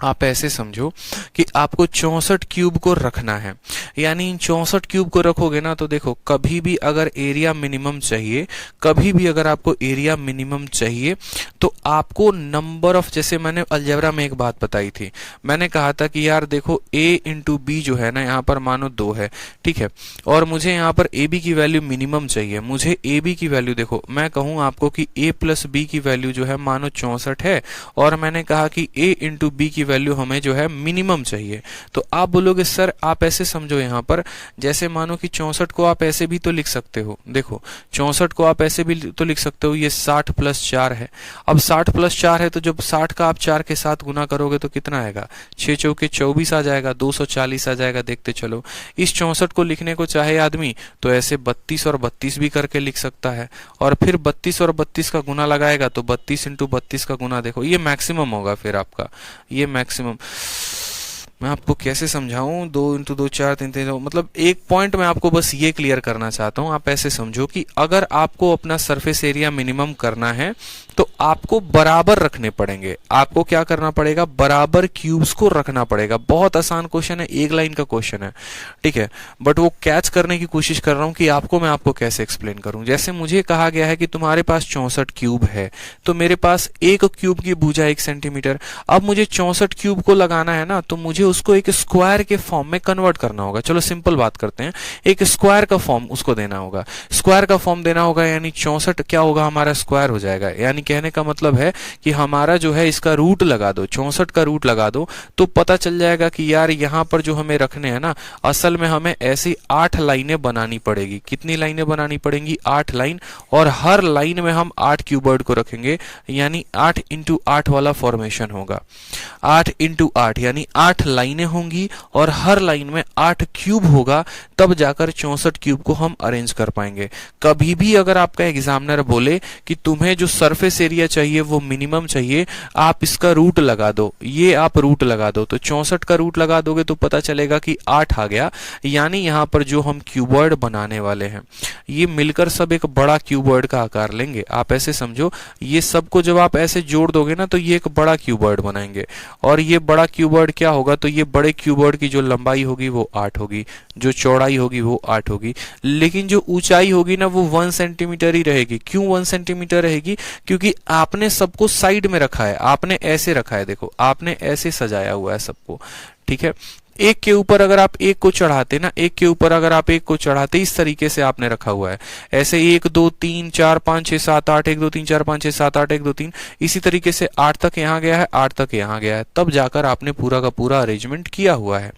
आप ऐसे समझो कि आपको 64 क्यूब को रखना है। यानी इन 64 क्यूब को रखोगे ना तो देखो, कभी भी अगर एरिया मिनिमम चाहिए, कभी भी अगर आपको एरिया मिनिमम चाहिए तो आपको नंबर ऑफ, जैसे मैंने अलजेब्रा में एक बात बताई थी, मैंने कहा था कि यार देखो a इंटू बी जो है ना, यहाँ पर मानो 2 है, ठीक है, और मुझे यहाँ पर ए बी की वैल्यू मिनिमम चाहिए। मुझे ए बी की वैल्यू, देखो मैं कहूँ आपको कि a प्लस बी की वैल्यू जो है मानो 64 है, और मैंने कहा कि a इंटू बी की वैल्यू हमें जो है मिनिमम चाहिए। तो आप बोलोगे सर आप ऐसे समझो, यहाँ पर जैसे मानो कि 64 को आप ऐसे भी तो लिख सकते हो, देखो 64 को आप ऐसे भी तो लिख सकते हो, ये 60 प्लस 4 है। अब 60 प्लस 4 है तो जब 60 का आप 4 के साथ गुना करोगे तो कितना आएगा? 6 चौके 24 आ जाएगा, 240 आ जाएगा। देखते चलो, इस 64 को लिखने को चाहे आदमी तो ऐसे 32 और 32 भी करके लिख सकता है, और फिर 32 और 32 का गुना लगाएगा तो 32 इंटू 32 का गुना, देखो ये मैक्सिमम होगा फिर आपका, ये मैक्सिमम। मैं आपको कैसे समझाऊं? 2 इंटू 2 4 3 3, मतलब एक पॉइंट मैं आपको बस ये क्लियर करना चाहता हूं। आप ऐसे समझो कि अगर आपको अपना सरफेस एरिया मिनिमम करना है तो आपको बराबर रखने पड़ेंगे। आपको क्या करना पड़ेगा? बराबर क्यूब्स को रखना पड़ेगा। बहुत आसान क्वेश्चन है, एक लाइन का क्वेश्चन है, ठीक है, बट वो कैच करने की कोशिश कर रहा हूं कि मैं आपको कैसे एक्सप्लेन करूं। जैसे मुझे कहा गया है कि तुम्हारे पास 64 क्यूब है, तो मेरे पास एक क्यूब की भुजा 1 सेंटीमीटर। अब मुझे 64 क्यूब को लगाना है ना, तो मुझे उसको एक स्क्वायर के फॉर्म में कन्वर्ट करना होगा। चलो सिंपल बात करते हैं, एक स्क्वायर का फॉर्म उसको देना होगा, स्क्वायर का फॉर्म देना होगा, यानी 64 क्या होगा हमारा? स्क्वायर हो जाएगा। यानी कहने का मतलब है कि हमारा जो है इसका रूट लगा दो, 64 का रूट लगा दो, तो पता चल जाएगा कि यार यहाँ पर जो हमें रखने हैं ना, असल में हमें ऐसी 8 लाइनें बनानी पड़ेगी। कितनी लाइनें बनानी पड़ेंगी? 8 लाइन, और हर लाइन में हम 8 क्यूबर्ड को रखेंगे, यानी 8 इंटू 8 वाला फॉर्मेशन होगा। 8 इंटू 8 यानी 8 लाइनें होंगी और हर लाइन में 8 क्यूब होगा, तब जाकर 64 क्यूब को हम अरेंज कर पाएंगे। कभी भी अगर आपका एग्जामिनर बोले कि तुम्हें जो सरफेस एरिया चाहिए वो मिनिमम चाहिए, आप इसका रूट लगा दो, ये आप रूट लगा दो, तो 64 का रूट लगा दोगे तो पता चलेगा कि 8 आ गया। यानी यहाँ पर जो हम क्यूबॉइड बनाने वाले हैं ये मिलकर सब एक बड़ा क्यूबॉइड का आकार लेंगे। आप ऐसे समझो, ये सबको जब आप ऐसे जोड़ दोगे ना तो ये एक बड़ा क्यूबॉइड बनाएंगे, और ये बड़ा क्यूबॉइड क्या होगा? तो ये बड़े क्यूबॉइड की जो लंबाई होगी वो 8 होगी, जो चौड़ाई होगी वो 8 होगी, लेकिन जो ऊंचाई होगी ना वो 1 सेंटीमीटर ही रहेगी। क्यों 1 सेंटीमीटर रहेगी? क्योंकि आपने सबको साइड में रखा है, आपने ऐसे रखा है, देखो आपने ऐसे सजाया हुआ है सबको, ठीक है। एक के ऊपर अगर आप एक को चढ़ाते ना, एक के ऊपर अगर आप एक को चढ़ाते, इस तरीके से आपने रखा हुआ है, ऐसे 1 2 3 4 5 6 7 8, 1 2 3 4 5 6 7 8, 1 2 3, इसी तरीके से 8 तक यहाँ गया है, 8 तक यहाँ गया है, तब जाकर आपने पूरा का पूरा अरेंजमेंट किया हुआ है।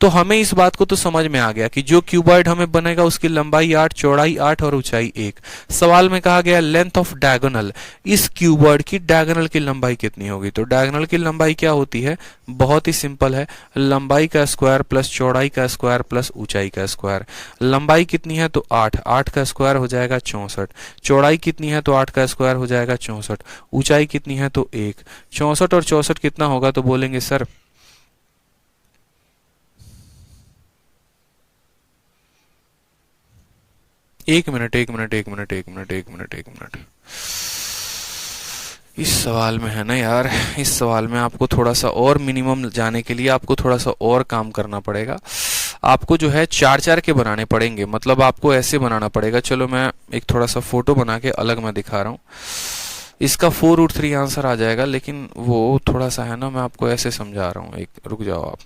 तो हमें इस बात को तो समझ में आ गया कि जो क्यूबॉइड हमें बनेगा उसकी लंबाई 8, चौड़ाई 8 और ऊंचाई 1। सवाल में कहा गया लेंथ ऑफ डायगोनल, इस क्यूबॉइड की डायगोनल की लंबाई कितनी होगी? तो डायगोनल की लंबाई क्या होती है? बहुत ही सिंपल है, लंबाई का स्क्वायर प्लस चौड़ाई का स्क्वायर प्लस ऊंचाई का स्क्वायर। लंबाई कितनी है? तो 8, 8 का स्क्वायर हो जाएगा 64। चौड़ाई कितनी है? तो 8 का स्क्वायर हो जाएगा 64। ऊंचाई कितनी है? तो 1। 64 और 64 कितना होगा? तो बोलेंगे सर एक मिनट एक मिनट एक मिनट एक मिनट एक मिनट एक मिनट, इस सवाल में है ना यार, इस सवाल में आपको थोड़ा सा और मिनिमम जाने के लिए आपको थोड़ा सा और काम करना पड़ेगा। आपको जो है 4 4 के बनाने पड़ेंगे, मतलब आपको ऐसे बनाना पड़ेगा। चलो मैं एक थोड़ा सा फोटो बना के अलग मैं दिखा रहा हूँ, इसका 4√3 आंसर आ जाएगा, लेकिन वो थोड़ा सा है ना, मैं आपको ऐसे समझा रहा हूँ, एक रुक जाओ आप।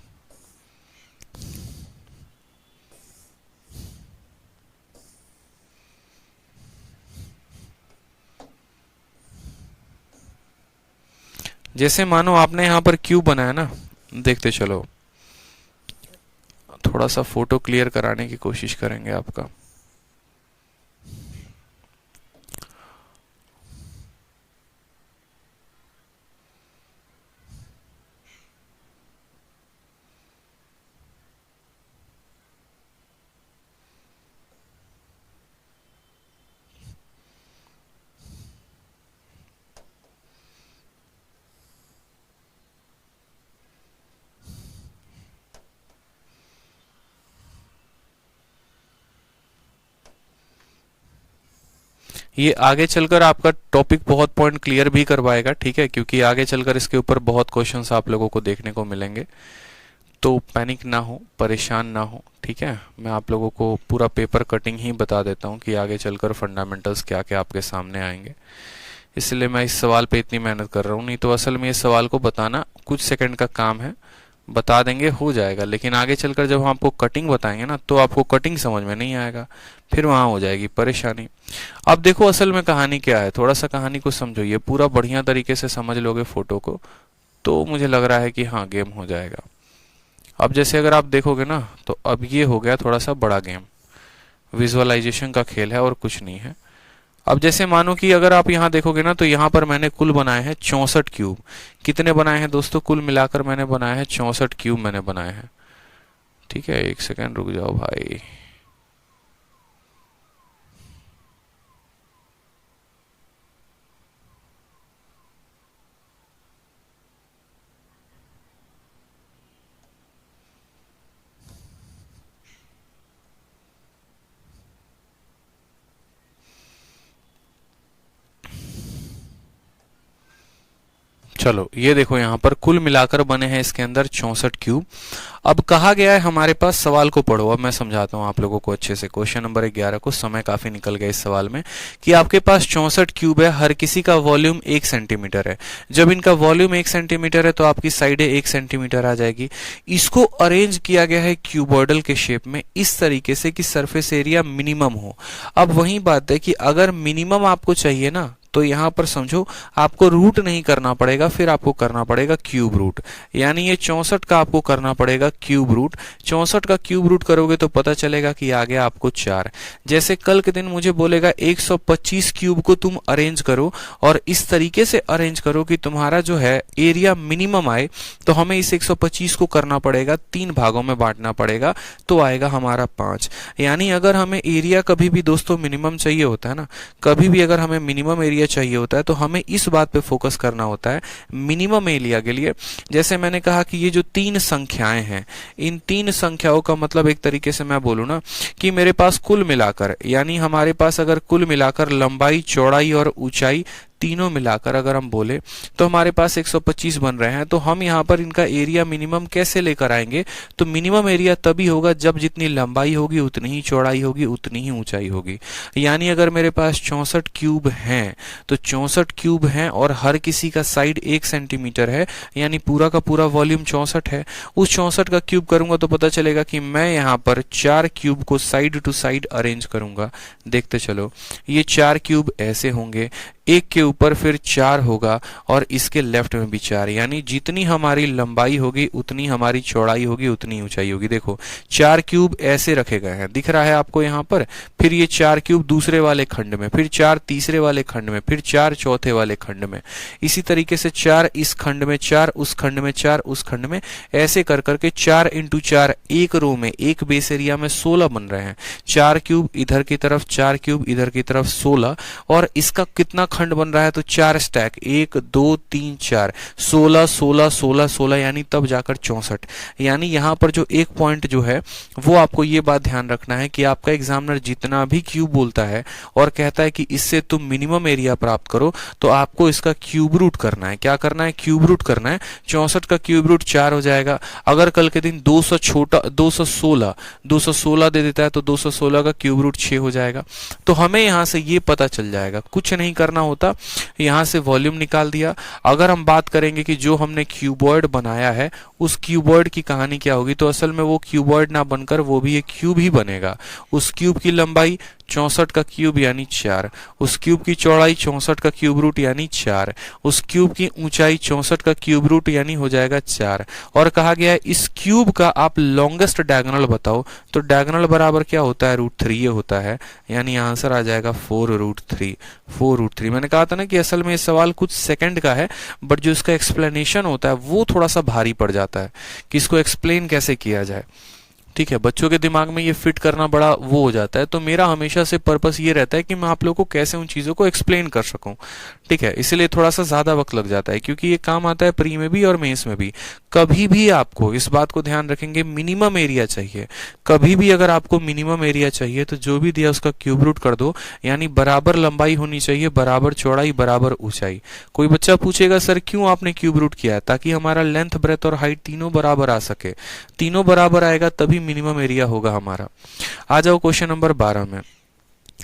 जैसे मानो आपने यहाँ पर क्यूब बनाया ना, देखते चलो, थोड़ा सा फोटो क्लियर कराने की कोशिश करेंगे आपका। ये आगे चलकर आपका टॉपिक बहुत पॉइंट क्लियर भी करवाएगा, ठीक है, क्योंकि आगे चलकर इसके ऊपर बहुत क्वेश्चंस आप लोगों को देखने को मिलेंगे। तो पैनिक ना हो, परेशान ना हो, ठीक है। मैं आप लोगों को पूरा पेपर कटिंग ही बता देता हूँ कि आगे चलकर फंडामेंटल्स क्या क्या आपके सामने आएंगे, इसलिए मैं इस सवाल पे इतनी मेहनत कर रहा हूँ। नहीं तो असल में इस सवाल को बताना कुछ सेकंड का काम है, बता देंगे हो जाएगा, लेकिन आगे चलकर जब हम आपको कटिंग बताएंगे ना तो आपको कटिंग समझ में नहीं आएगा, फिर वहां हो जाएगी परेशानी। अब देखो असल में कहानी क्या है, थोड़ा सा कहानी को समझो, ये पूरा बढ़िया तरीके से समझ लोगे फोटो को तो मुझे लग रहा है कि हाँ गेम हो जाएगा। अब जैसे अगर आप देखोगे ना तो अब ये हो गया थोड़ा सा बड़ा गेम, विजुअलाइजेशन का खेल है और कुछ नहीं है। अब जैसे मानो कि अगर आप यहाँ देखोगे ना तो यहाँ पर मैंने कुल बनाए हैं 64 क्यूब। कितने बनाए हैं दोस्तों, कुल मिलाकर मैंने बनाए हैं 64 क्यूब मैंने बनाए हैं, ठीक है। एक सेकेंड रुक जाओ भाई, चलो ये देखो यहाँ पर कुल मिलाकर बने हैं इसके अंदर 64 क्यूब। अब कहा गया है हमारे पास, सवाल को पढ़ो, अब मैं समझाता हूँ आप लोगों को अच्छे से। क्वेश्चन नंबर 11 को, समय काफी निकल गया इस सवाल में, कि आपके पास 64 क्यूब है, हर किसी का वॉल्यूम 1 सेंटीमीटर है। जब इनका वॉल्यूम 1 सेंटीमीटर है तो आपकी साइडें 1 सेंटीमीटर आ जाएगी। इसको अरेंज किया गया है क्यूबॉइडल के शेप में इस तरीके से कि सरफेस एरिया मिनिमम हो। अब वही बात है कि अगर मिनिमम आपको चाहिए ना तो यहां पर समझो आपको रूट नहीं करना पड़ेगा, फिर आपको करना पड़ेगा क्यूब रूट, यानी ये 64 का आपको करना पड़ेगा क्यूब रूट। 64 का क्यूब रूट करोगे तो पता चलेगा कि आ गया आपको 4। जैसे कल के दिन मुझे बोलेगा 125 क्यूब को तुम अरेंज करो और इस तरीके से अरेंज करो कि तुम्हारा जो है एरिया मिनिमम आए, तो हमें इस 125 को करना पड़ेगा 3 भागों में बांटना पड़ेगा, तो आएगा हमारा 5। यानी अगर हमें एरिया कभी भी दोस्तों मिनिमम चाहिए होता है ना, कभी भी अगर हमें मिनिमम एरिया चाहिए होता है तो हमें इस बात पे फोकस करना होता है मिनिमम एरिया के लिए। जैसे मैंने कहा कि ये जो 3 संख्याएं हैं, इन 3 संख्याओं का मतलब एक तरीके से मैं बोलूं ना कि मेरे पास कुल मिलाकर, यानी हमारे पास अगर कुल मिलाकर लंबाई, चौड़ाई और ऊंचाई तीनों मिलाकर अगर हम बोले तो हमारे पास 125 बन रहे हैं। तो हम यहाँ पर इनका एरिया मिनिमम कैसे लेकर आएंगे, तो मिनिमम एरिया तभी होगा जब जितनी लंबाई होगी उतनी ही चौड़ाई होगी, उतनी ही ऊंचाई होगी। यानी अगर मेरे पास 64 क्यूब हैं तो 64 क्यूब हैं और हर किसी का साइड 1 सेंटीमीटर है, यानी पूरा का पूरा वॉल्यूम 64 है। उस 64 का क्यूब करूंगा तो पता चलेगा कि मैं यहाँ पर 4 क्यूब को साइड टू साइड अरेंज करूंगा। देखते चलो, ये 4 क्यूब ऐसे होंगे, एक के ऊपर फिर 4 होगा और इसके लेफ्ट में भी 4, यानी जितनी हमारी लंबाई होगी उतनी हमारी चौड़ाई होगी, उतनी ऊंचाई होगी। देखो 4 क्यूब ऐसे रखे गए हैं, दिख रहा है आपको यहाँ पर। फिर ये 4 क्यूब दूसरे वाले खंड में, फिर 4 तीसरे वाले खंड में, फिर 4 चौथे वाले खंड में, इसी तरीके से 4 इस खंड में, 4 उस खंड में, 4 उस खंड में, ऐसे कर करके 4 इंटू 4 एक रो में, एक बेस एरिया में 16 बन रहे हैं। 4 क्यूब इधर की तरफ, 4 क्यूब इधर की तरफ, 16। और इसका कितना खंड बन रहा है, तो 4 स्टैक, 1 2 3 4, 16 16 16 16, यानी तब जाकर 64। यानी यहाँ पर जो एक पॉइंट जो है वो आपको ये बात ध्यान रखना है कि आपका एग्जामिनर जितना भी क्यूब बोलता है और कहता है कि इससे तुम मिनिमम एरिया प्राप्त करो, तो आपको इसका क्यूब रूट करना है। क्या करना है, क्यूब रूट करना है। 64 का क्यूब रूट 4 हो जाएगा। अगर कल के दिन 216 दे देता है तो 216 का क्यूब रूट 6 हो जाएगा। तो हमें यहाँ से ये पता चल जाएगा, कुछ नहीं करना होता, यहाँ से वॉल्यूम निकाल दिया। अगर हम बात करेंगे कि जो हमने क्यूबॉइड बनाया है उस क्यूबॉइड की कहानी क्या होगी, तो असल में वो क्यूबॉइड ना बनकर वो भी एक क्यूब ही बनेगा। उस क्यूब की लंबाई 64 का क्यूब यानी 4, उस क्यूब की चौड़ाई 64 का क्यूब रूट यानी 4, उस क्यूब की ऊंचाई 64 का क्यूब रूट यानी हो जाएगा 4, और कहा गया है इस क्यूब का आप लॉन्गेस्ट डायगोनल बताओ, तो डायगोनल बराबर क्या होता है, √3 ये होता है, यानी आंसर आ जाएगा 4√3। 4√3 मैंने कहा था ना कि असल में ये सवाल कुछ सेकंड का है, बट जो इसका एक्सप्लेनेशन होता है वो थोड़ा सा भारी पड़ जाता है कि इसको एक्सप्लेन कैसे किया जाए। ठीक है, बच्चों के दिमाग में ये फिट करना बड़ा वो हो जाता है, तो मेरा हमेशा से पर्पस ये रहता है कि मैं आप लोगों को कैसे उन चीजों को एक्सप्लेन कर सकूं। ठीक है, इसलिए थोड़ा सा ज्यादा वक्त लग जाता है, क्योंकि ये काम आता है प्री में भी और मेंस में भी। कभी भी आपको इस बात को ध्यान रखेंगे, मिनिमम एरिया चाहिए। कभी भी अगर आपको मिनिमम एरिया चाहिए तो जो भी दिया उसका क्यूब रूट कर दो, यानी बराबर लंबाई होनी चाहिए, बराबर चौड़ाई, बराबर ऊंचाई। कोई बच्चा पूछेगा सर क्यों आपने क्यूब रूट किया है, ताकि हमारा लेंथ, ब्रेथ और हाइट तीनों बराबर आ सके। तीनों बराबर आएगा तभी मिनिमम एरिया होगा हमारा। आ जाओ क्वेश्चन नंबर 12 में।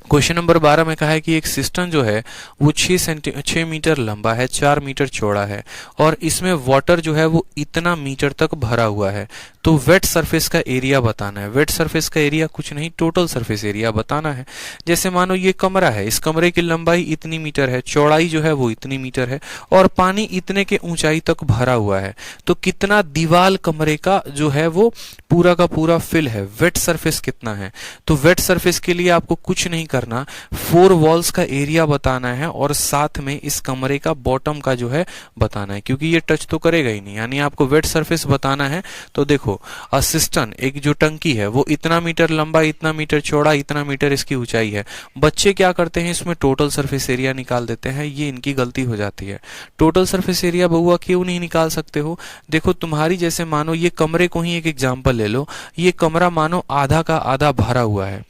क्वेश्चन नंबर 12 में कहा है कि एक सिस्टम जो है वो 6 मीटर लंबा है, 4 मीटर चौड़ा है, और इसमें वाटर जो है वो इतना मीटर तक भरा हुआ है। तो वेट सरफेस का एरिया बताना है। वेट सरफेस का एरिया कुछ नहीं, टोटल सरफेस एरिया बताना है। जैसे मानो ये कमरा है, इस कमरे की लंबाई इतनी मीटर है, चौड़ाई जो है वो इतनी मीटर है, और पानी इतने के ऊंचाई तक भरा हुआ है। तो कितना दीवार कमरे का जो है वो पूरा का पूरा फिल है, वेट सरफेस कितना है। तो वेट सरफेस के लिए आपको कुछ नहीं करना, 4 वॉल्स का एरिया बताना है और साथ में इस कमरे का बॉटम का जो है बताना है, क्योंकि ये टच तो करेगा ही नहीं। यानी आपको वेट सरफेस बताना है तो देखो असिस्टेंट एक जो टंकी है वो इतना मीटर लंबा, इतना मीटर चौड़ा, इतना मीटर इसकी ऊंचाई है। बच्चे क्या करते हैं, इसमें टोटल सरफेस एरिया निकाल देते हैं, ये इनकी गलती हो जाती है। टोटल सरफेस एरिया बउआ क्यों नहीं निकाल सकते हो? देखो तुम्हारी जैसे मानो ये कमरे को ही एक एग्जांपल ले लो, ये कमरा मानो आधा का आधा भरा हुआ है,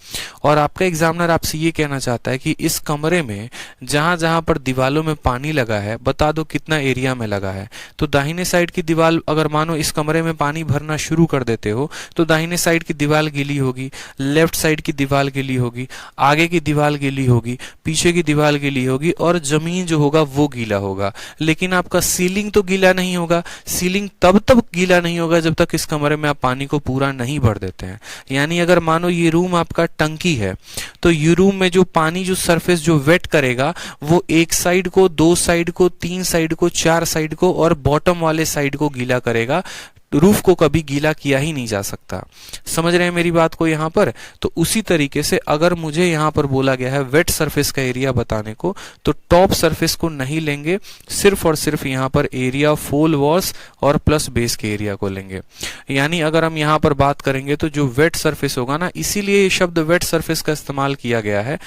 और आपका एग्जामिनर आपसे ये कहना चाहता है कि इस कमरे में जहां जहां पर दीवालों में पानी लगा है बता दो कितना एरिया में लगा है। तो दाहिने साइड की दीवार अगर मानो इस कमरे में पानी भरना शुरू कर देते हो तो दाहिने साइड की दीवार गीली होगी, लेफ्ट साइड की दीवार गीली होगी, आगे की दीवार गीली होगी, पीछे की दीवार गीली होगी, और जमीन जो होगा वो गीला होगा। लेकिन आपका सीलिंग तो गीला नहीं होगा। सीलिंग तब तक गीला नहीं होगा जब तक इस कमरे में आप पानी को पूरा नहीं भर देते हैं। यानी अगर मानो ये रूम आपका टंकी है तो ये रूम में जो पानी जो सरफेस जो वेट करेगा वो एक साइड को, 2 साइड को, 3 साइड को, 4 साइड को और बॉटम वाले साइड को गीला करेगा। रूफ को कभी गीला किया ही नहीं जा सकता। समझ रहे हैं मेरी बात को यहाँ पर? तो उसी तरीके से अगर मुझे यहाँ पर बोला गया है वेट सरफेस का एरिया बताने को, तो टॉप सरफेस को नहीं लेंगे, सिर्फ और सिर्फ यहाँ पर एरिया फुल वॉल्स और प्लस बेस के एरिया को लेंगे। यानी अगर हम यहाँ पर बात करेंगे तो जो वेट सरफेस होगा ना, इसीलिए ये शब्द वेट सरफेस का इस्तेमाल किया गया है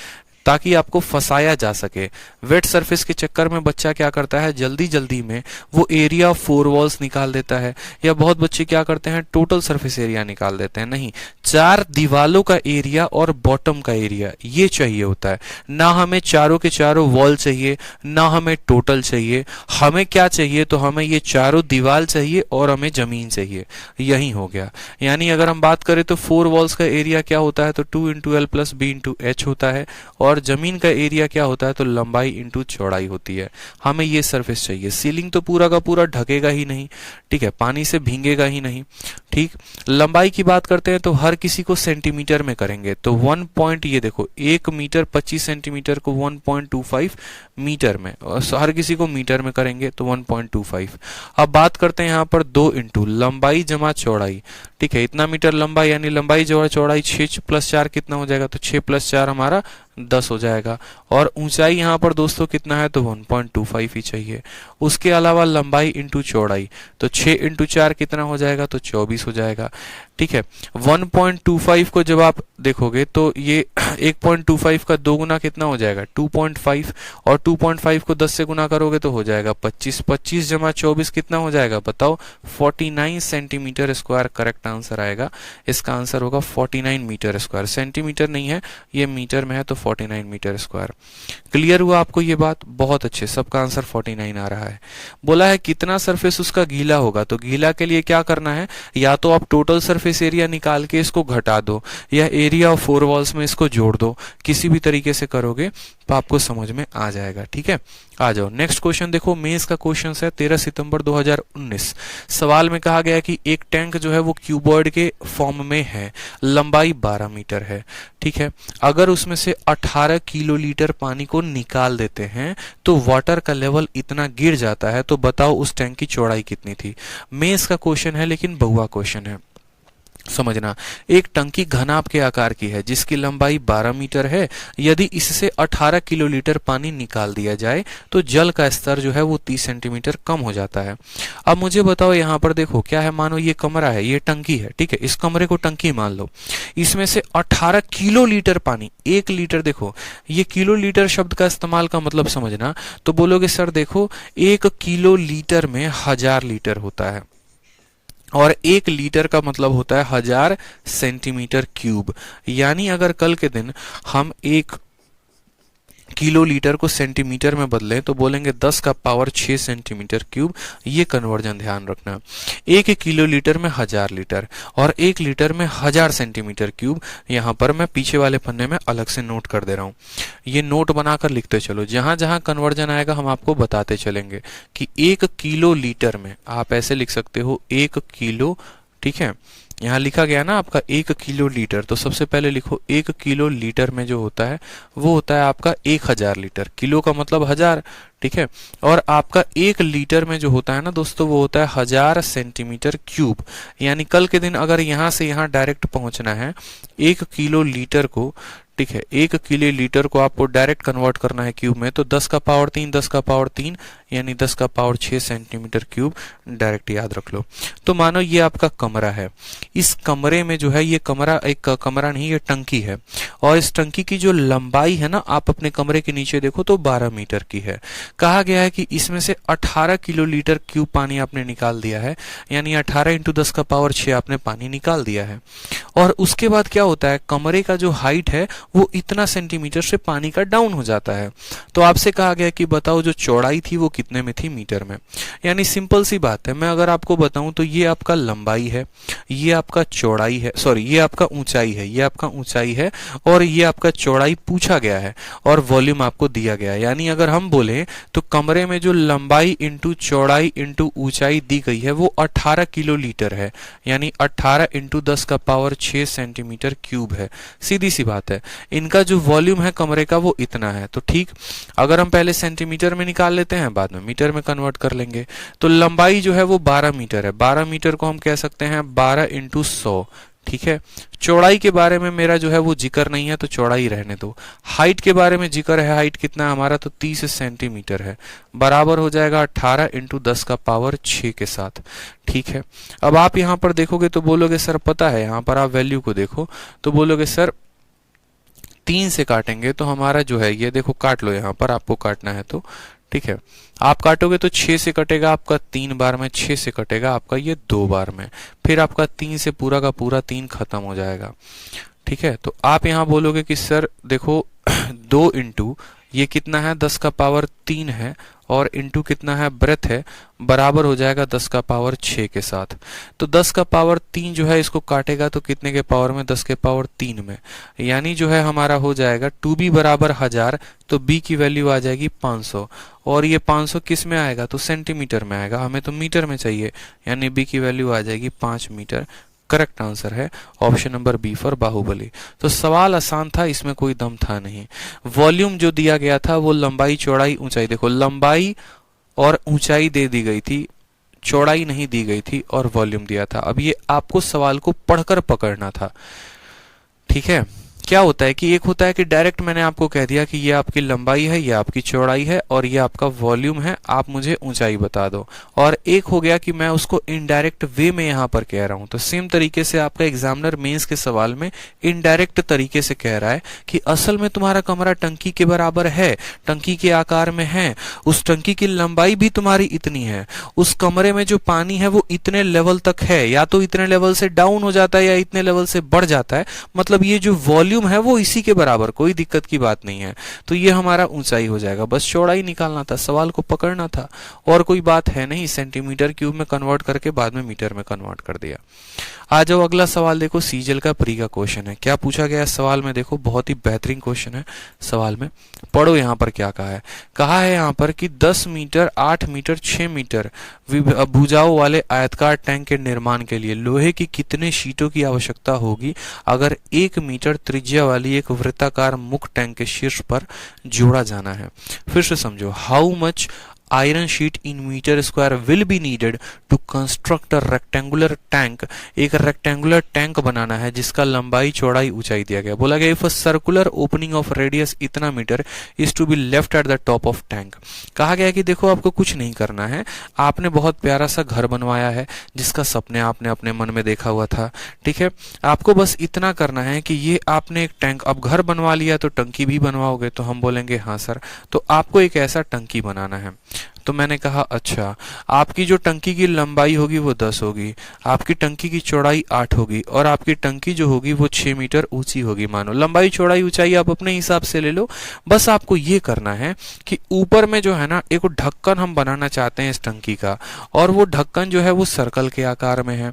ताकि आपको फंसाया जा सके। वेट सरफेस के चक्कर में बच्चा क्या करता है, जल्दी जल्दी में वो एरिया 4 वॉल्स निकाल देता है, या बहुत बच्चे क्या करते हैं टोटल सरफेस एरिया निकाल देते हैं। नहीं, 4 दीवालों का एरिया और बॉटम का एरिया ये चाहिए होता है। ना हमें चारों के चारों वॉल चाहिए, ना हमें टोटल चाहिए। हमें क्या चाहिए, तो हमें ये चारों दीवार चाहिए और हमें जमीन चाहिए। यही हो गया। यानी अगर हम बात करें तो 4 वॉल्स का एरिया क्या होता है, तो 2 × L + B × H होता है, और जमीन का एरिया क्या होता है, तो लंबाई इंटू चौड़ाई होती है। हमें ये सरफेस चाहिए। सीलिंग तो पूरा का पूरा ढकेगा ही नहीं, ठीक है, पानी से भीगेगा ही नहीं। ठीक, लंबाई की बात करते हैं तो हर किसी को सेंटीमीटर में करेंगे, तो 1 पॉइंट, ये देखो 1 मीटर 25 सेंटीमीटर को 1.25 मीटर में, और हर किसी को मीटर में करेंगे तो 1.25। अब बात करते हैं यहाँ पर 2 इंटू लंबाई जमा चौड़ाई। ठीक है, इतना मीटर लंबाई यानी लंबाई जो चौड़ाई 6 + 4 कितना हो जाएगा, तो 6 + 4 हमारा 10 हो जाएगा। और ऊंचाई यहाँ पर दोस्तों कितना है, तो 1.25 ही चाहिए। उसके अलावा लंबाई इंटू चौड़ाई, तो 6 × 4 कितना हो जाएगा, तो 24 हो जाएगा। ठीक है, 1.25 को जब आप देखोगे तो ये 1.25 का 2 गुना कितना हो जाएगा, 2.5, और 2.5 को 10 से गुना करोगे तो हो जाएगा 25। 25 जमा 24 कितना हो जाएगा, बताओ, 49 सेंटीमीटर स्क्वायर करेक्ट आंसर आएगा। इसका आंसर होगा 49 मीटर स्क्वायर। सेंटीमीटर नहीं है, ये मीटर में है, तो 49 मीटर स्क्वायर। क्लियर हुआ आपको ये बात? बहुत अच्छे, सबका आंसर 49 आ रहा है। बोला है कितना सरफेस उसका गीला होगा, तो गीला के लिए क्या करना है, या तो आप टोटल सरफेस सरफेस एरिया निकाल के इसको घटा दो या एरिया ऑफ 4 वॉल्स में इसको जोड़ दो, किसी भी तरीके से करोगे तो आपको समझ में आ जाएगा। ठीक है, आ जाओ नेक्स्ट क्वेश्चन देखो। मेंस का क्वेश्चन है 13 सितंबर 2019। सवाल में कहा गया कि एक टैंक जो है वो क्यूबॉइड के फॉर्म में है, लंबाई 12 मीटर है। ठीक है, अगर उसमें से 18 किलो लीटर पानी को निकाल देते हैं तो वाटर का लेवल इतना गिर जाता है, तो बताओ उस टैंक की चौड़ाई कितनी थी। मेंस का क्वेश्चन है लेकिन बहुआ क्वेश्चन है, समझना। एक टंकी घनाभ के आकार की है जिसकी लंबाई 12 मीटर है। यदि इससे 18 किलो लीटर पानी निकाल दिया जाए तो जल का स्तर जो है वो 30 सेंटीमीटर कम हो जाता है। अब मुझे बताओ यहाँ पर देखो क्या है, मानो ये कमरा है, ये टंकी है। ठीक है, इस कमरे को टंकी मान लो, इसमें से 18 किलो लीटर पानी, 1 लीटर, देखो ये किलो लीटर शब्द का इस्तेमाल का मतलब समझना, तो बोलोगे सर देखो 1 किलो लीटर में 1000 लीटर होता है और 1 लीटर का मतलब होता है 1000 सेंटीमीटर क्यूब। यानी अगर कल के दिन हम 1 किलो लीटर को सेंटीमीटर में बदलें तो बोलेंगे 10 का पावर 6 सेंटीमीटर क्यूब। ये कन्वर्जन ध्यान रखना, 1 किलो लीटर में 1000 लीटर और 1 लीटर में 1000 सेंटीमीटर क्यूब। यहाँ पर मैं पीछे वाले पन्ने में अलग से नोट कर दे रहा हूँ, ये नोट बनाकर लिखते चलो, जहां जहां कन्वर्जन आएगा हम आपको बताते चलेंगे कि 1 किलो लीटर में आप ऐसे लिख सकते हो 1 किलो। ठीक है, यहाँ लिखा गया ना आपका 1 किलो लीटर, तो सबसे पहले लिखो 1 किलो लीटर में जो होता है वो होता है आपका 1000 लीटर, किलो का मतलब 1000। ठीक है, और आपका 1 लीटर में जो होता है ना दोस्तों वो होता है 1000 सेंटीमीटर क्यूब। यानी कल के दिन अगर यहाँ से यहाँ डायरेक्ट पहुंचना है 1 किलो लीटर को, ठीक है, 1 किलो लीटर को आपको डायरेक्ट कन्वर्ट करना है क्यूब में, तो 10 का पावर 3, 10 का पावर 3 यानी 10 का पावर 6 सेंटीमीटर क्यूब डायरेक्ट याद रख लो। तो मानो ये आपका कमरा है, इस कमरे में जो है ये कमरा एक कमरा नहीं, ये टंकी है और इस टंकी की जो लंबाई है ना, आप अपने कमरे के नीचे देखो तो 12 मीटर की है। कहा गया है कि इसमें से 18 किलो लीटर क्यूब पानी आपने निकाल दिया है, यानी 18 इंटू 10 का पावर 6 आपने पानी निकाल दिया है। और उसके बाद क्या होता है, कमरे का जो हाइट है वो इतना सेंटीमीटर से पानी का डाउन हो जाता है। तो आपसे कहा गया कि बताओ जो चौड़ाई थी वो कितने में थी, मीटर में। यानी सिंपल सी बात है, मैं अगर आपको बताऊं तो ये आपका लंबाई है, ये आपका चौड़ाई है, सॉरी ये आपका ऊंचाई है, ये आपका ऊंचाई है और ये आपका चौड़ाई पूछा गया है और वॉल्यूम आपको दिया गया है। यानी अगर हम बोले तो कमरे में जो लंबाई इंटू चौड़ाई इंटू ऊंचाई दी गई है वो 18 किलो लीटर है, यानी 18 इंटू 10 का पावर 6 सेंटीमीटर क्यूब है। सीधी सी बात है, इनका जो वॉल्यूम है कमरे का वो इतना है। तो ठीक, अगर हम पहले सेंटीमीटर में निकाल लेते हैं बाद में मीटर में कन्वर्ट कर लेंगे, तो लंबाई जो है वो 12 मीटर है। 12 मीटर को हम कह सकते हैं 12 इंटू 100। ठीक है, चौड़ाई के बारे में मेरा जो है वो जिक्र नहीं है तो चौड़ाई रहने दो। हाइट के बारे में जिक्र है, हाइट कितना है हमारा, तो 30 सेंटीमीटर है, बराबर हो जाएगा 18 इंटू 10 का पावर 6 के साथ। ठीक है, अब आप यहाँ पर देखोगे तो बोलोगे सर पता है, यहाँ पर आप वैल्यू को देखो तो बोलोगे सर 3 से काटेंगे तो हमारा जो है ये देखो, काट लो यहाँ पर, आपको काटना है तो ठीक है, आप काटोगे तो 6 से कटेगा आपका 3 बार में, 6 से कटेगा आपका ये 2 बार में, फिर आपका 3 से पूरा का पूरा 3 खत्म हो जाएगा। ठीक है, तो आप यहाँ बोलोगे कि सर देखो 2 इंटू ये कितना है, 10 का पावर 3 है और इंटू कितना है, ब्रेथ है, बराबर हो जाएगा 10 का पावर 6 के साथ। तो 10 का पावर 3 जो है इसको काटेगा तो कितने के पावर में, 10 के पावर 3 में, यानी जो है हमारा हो जाएगा 2b बराबर 1000, तो b की वैल्यू आ जाएगी 500 और ये 500 किस में आएगा, तो सेंटीमीटर में आएगा, हमें तो मीटर में चाहिए, यानी b की वैल्यू आ जाएगी 5 मीटर। करेक्ट आंसर है option number B for Baahubali. तो सवाल आसान था, इसमें कोई दम था नहीं। वॉल्यूम जो दिया गया था वो लंबाई चौड़ाई ऊंचाई, देखो लंबाई और ऊंचाई दे दी गई थी, चौड़ाई नहीं दी गई थी और वॉल्यूम दिया था। अब ये आपको सवाल को पढ़कर पकड़ना था। ठीक है, क्या होता है कि एक होता है कि डायरेक्ट मैंने आपको कह दिया कि ये आपकी लंबाई है, ये आपकी चौड़ाई है और ये आपका वॉल्यूम है, आप मुझे ऊंचाई बता दो। और एक हो गया कि मैं उसको इनडायरेक्ट वे में यहाँ पर कह रहा हूं। तो सेम तरीके से आपका एग्जामिनर मेंस के सवाल में इनडायरेक्ट तरीके से कह रहा है कि असल में तुम्हारा कमरा टंकी के बराबर है, टंकी के आकार में है, उस टंकी की लंबाई भी तुम्हारी इतनी है, उस कमरे में जो पानी है वो इतने लेवल तक है, या तो इतने लेवल से डाउन हो जाता है या इतने लेवल से बढ़ जाता है। मतलब ये जो वॉल्यूम वॉल्यूम है वो इसी के बराबर, कोई दिक्कत की बात नहीं है। तो ये हमारा ऊंचाई हो जाएगा, बस चौड़ाई निकालना था, सवाल को पकड़ना था, और कोई बात है नहीं। सेंटीमीटर क्यूब में कन्वर्ट करके बाद में मीटर में कन्वर्ट कर दिया। आ जाओ अगला सवाल देखो, सीजल का प्री का क्वेश्चन है। क्या पूछा गया है सवाल में, देखो बहुत ही बेहतरीन क्वेश्चन है। सवाल में पढ़ो यहाँ पर क्या कहा है यहाँ पर कि 10 मीटर 8 मीटर 6 मीटर भुजाओं वाले आयताकार टैंक के निर्माण के लिए लोहे की कितने शीटों की आवश्यकता होगी अगर 1 मीटर त्रिज्या वाली एक वृत्ताकार मुख टैंक के शीर्ष पर जोड़ा जाना है। फिर से समझो, how much iron sheet in metre square will be needed to construct a rectangular tank. एक रेक्टेंगुलर टैंक बनाना है जिसका लंबाई चौड़ाई ऊंचाई दिया गया। बोला गया if a circular opening of radius इतना metre is to be left at the top of tank. कहा गया कि देखो आपको कुछ नहीं करना है, आपने बहुत प्यारा सा घर बनवाया है जिसका सपने आपने अपने मन में देखा हुआ था, ठीक है। आपको बस इतना करना है कि ये आपने एक टैंक, अब घर बनवा लिया तो टंकी भी बनवाओगे, तो हम बोलेंगे हाँ सर। तो आपको एक ऐसा टंकी बनाना है। तो मैंने कहा अच्छा, आपकी जो टंकी की लंबाई होगी वो 10 होगी, आपकी टंकी की चौड़ाई 8 होगी, और आपकी टंकी जो होगी वो 6 मीटर ऊंची होगी। मानो लंबाई चौड़ाई ऊंचाई आप अपने हिसाब से ले लो। बस आपको ये करना है कि ऊपर में जो है ना एक ढक्कन हम बनाना चाहते हैं इस टंकी का, और वो ढक्कन जो है वो सर्कल के आकार में है,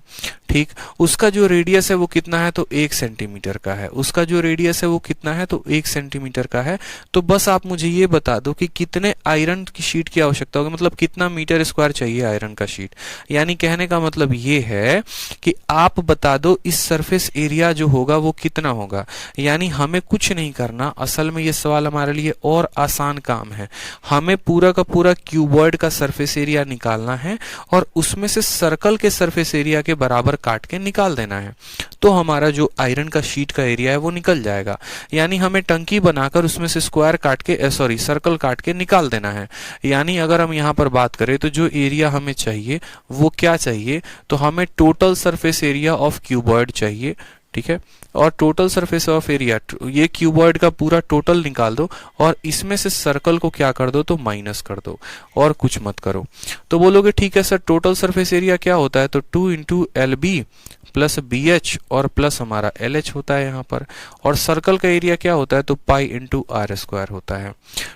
ठीक। उसका जो रेडियस है वो कितना है, तो 1 सेंटीमीटर का है। उसका जो रेडियस है वो कितना है, तो 1 सेंटीमीटर का है। तो बस आप मुझे ये बता दो कि कितने आयरन की शीट की आवश्यकता होगी, मतलब कितना मीटर स्क्वायर चाहिए आयरन का शीट। यानी कहने का मतलब ये है कि आप बता दो इस सरफेस एरिया जो होगा वो कितना होगा। यानी हमें कुछ नहीं करना, असल में ये सवाल हमारे लिए और आसान काम है। हमें पूरा का पूरा क्यूबॉइड का सरफेस एरिया निकालना है और उसमें से सर्कल के सरफेस एरिया के बराबर काट के निकाल देना है। तो हमारा जो आयरन का शीट का एरिया है वो निकल जाएगा। यानी हमें टंकी बनाकर उसमें से स्क्वायर काट के सर्कल काट के निकाल देना है। यानी अगर हम यहाँ पर बात करें तो जो एरिया हमें चाहिए वो क्या चाहिए, तो हमें total surface area of cuboid चाहिए, ठीक है। और टोटल सरफेस ऑफ एरिया, ये क्यूबॉइड का पूरा टोटल निकाल दो और इसमें से सर्कल को क्या कर दो, तो माइनस कर दो और कुछ मत करो। तो बोलोगे ठीक है सर, टोटल सरफेस एरिया क्या होता है, तो 2 इंटू LB प्लस BH और प्लस हमारा LH होता है यहाँ पर। और सर्कल का एरिया क्या होता है, तो पाई इंटू R स्क्वायर होता है।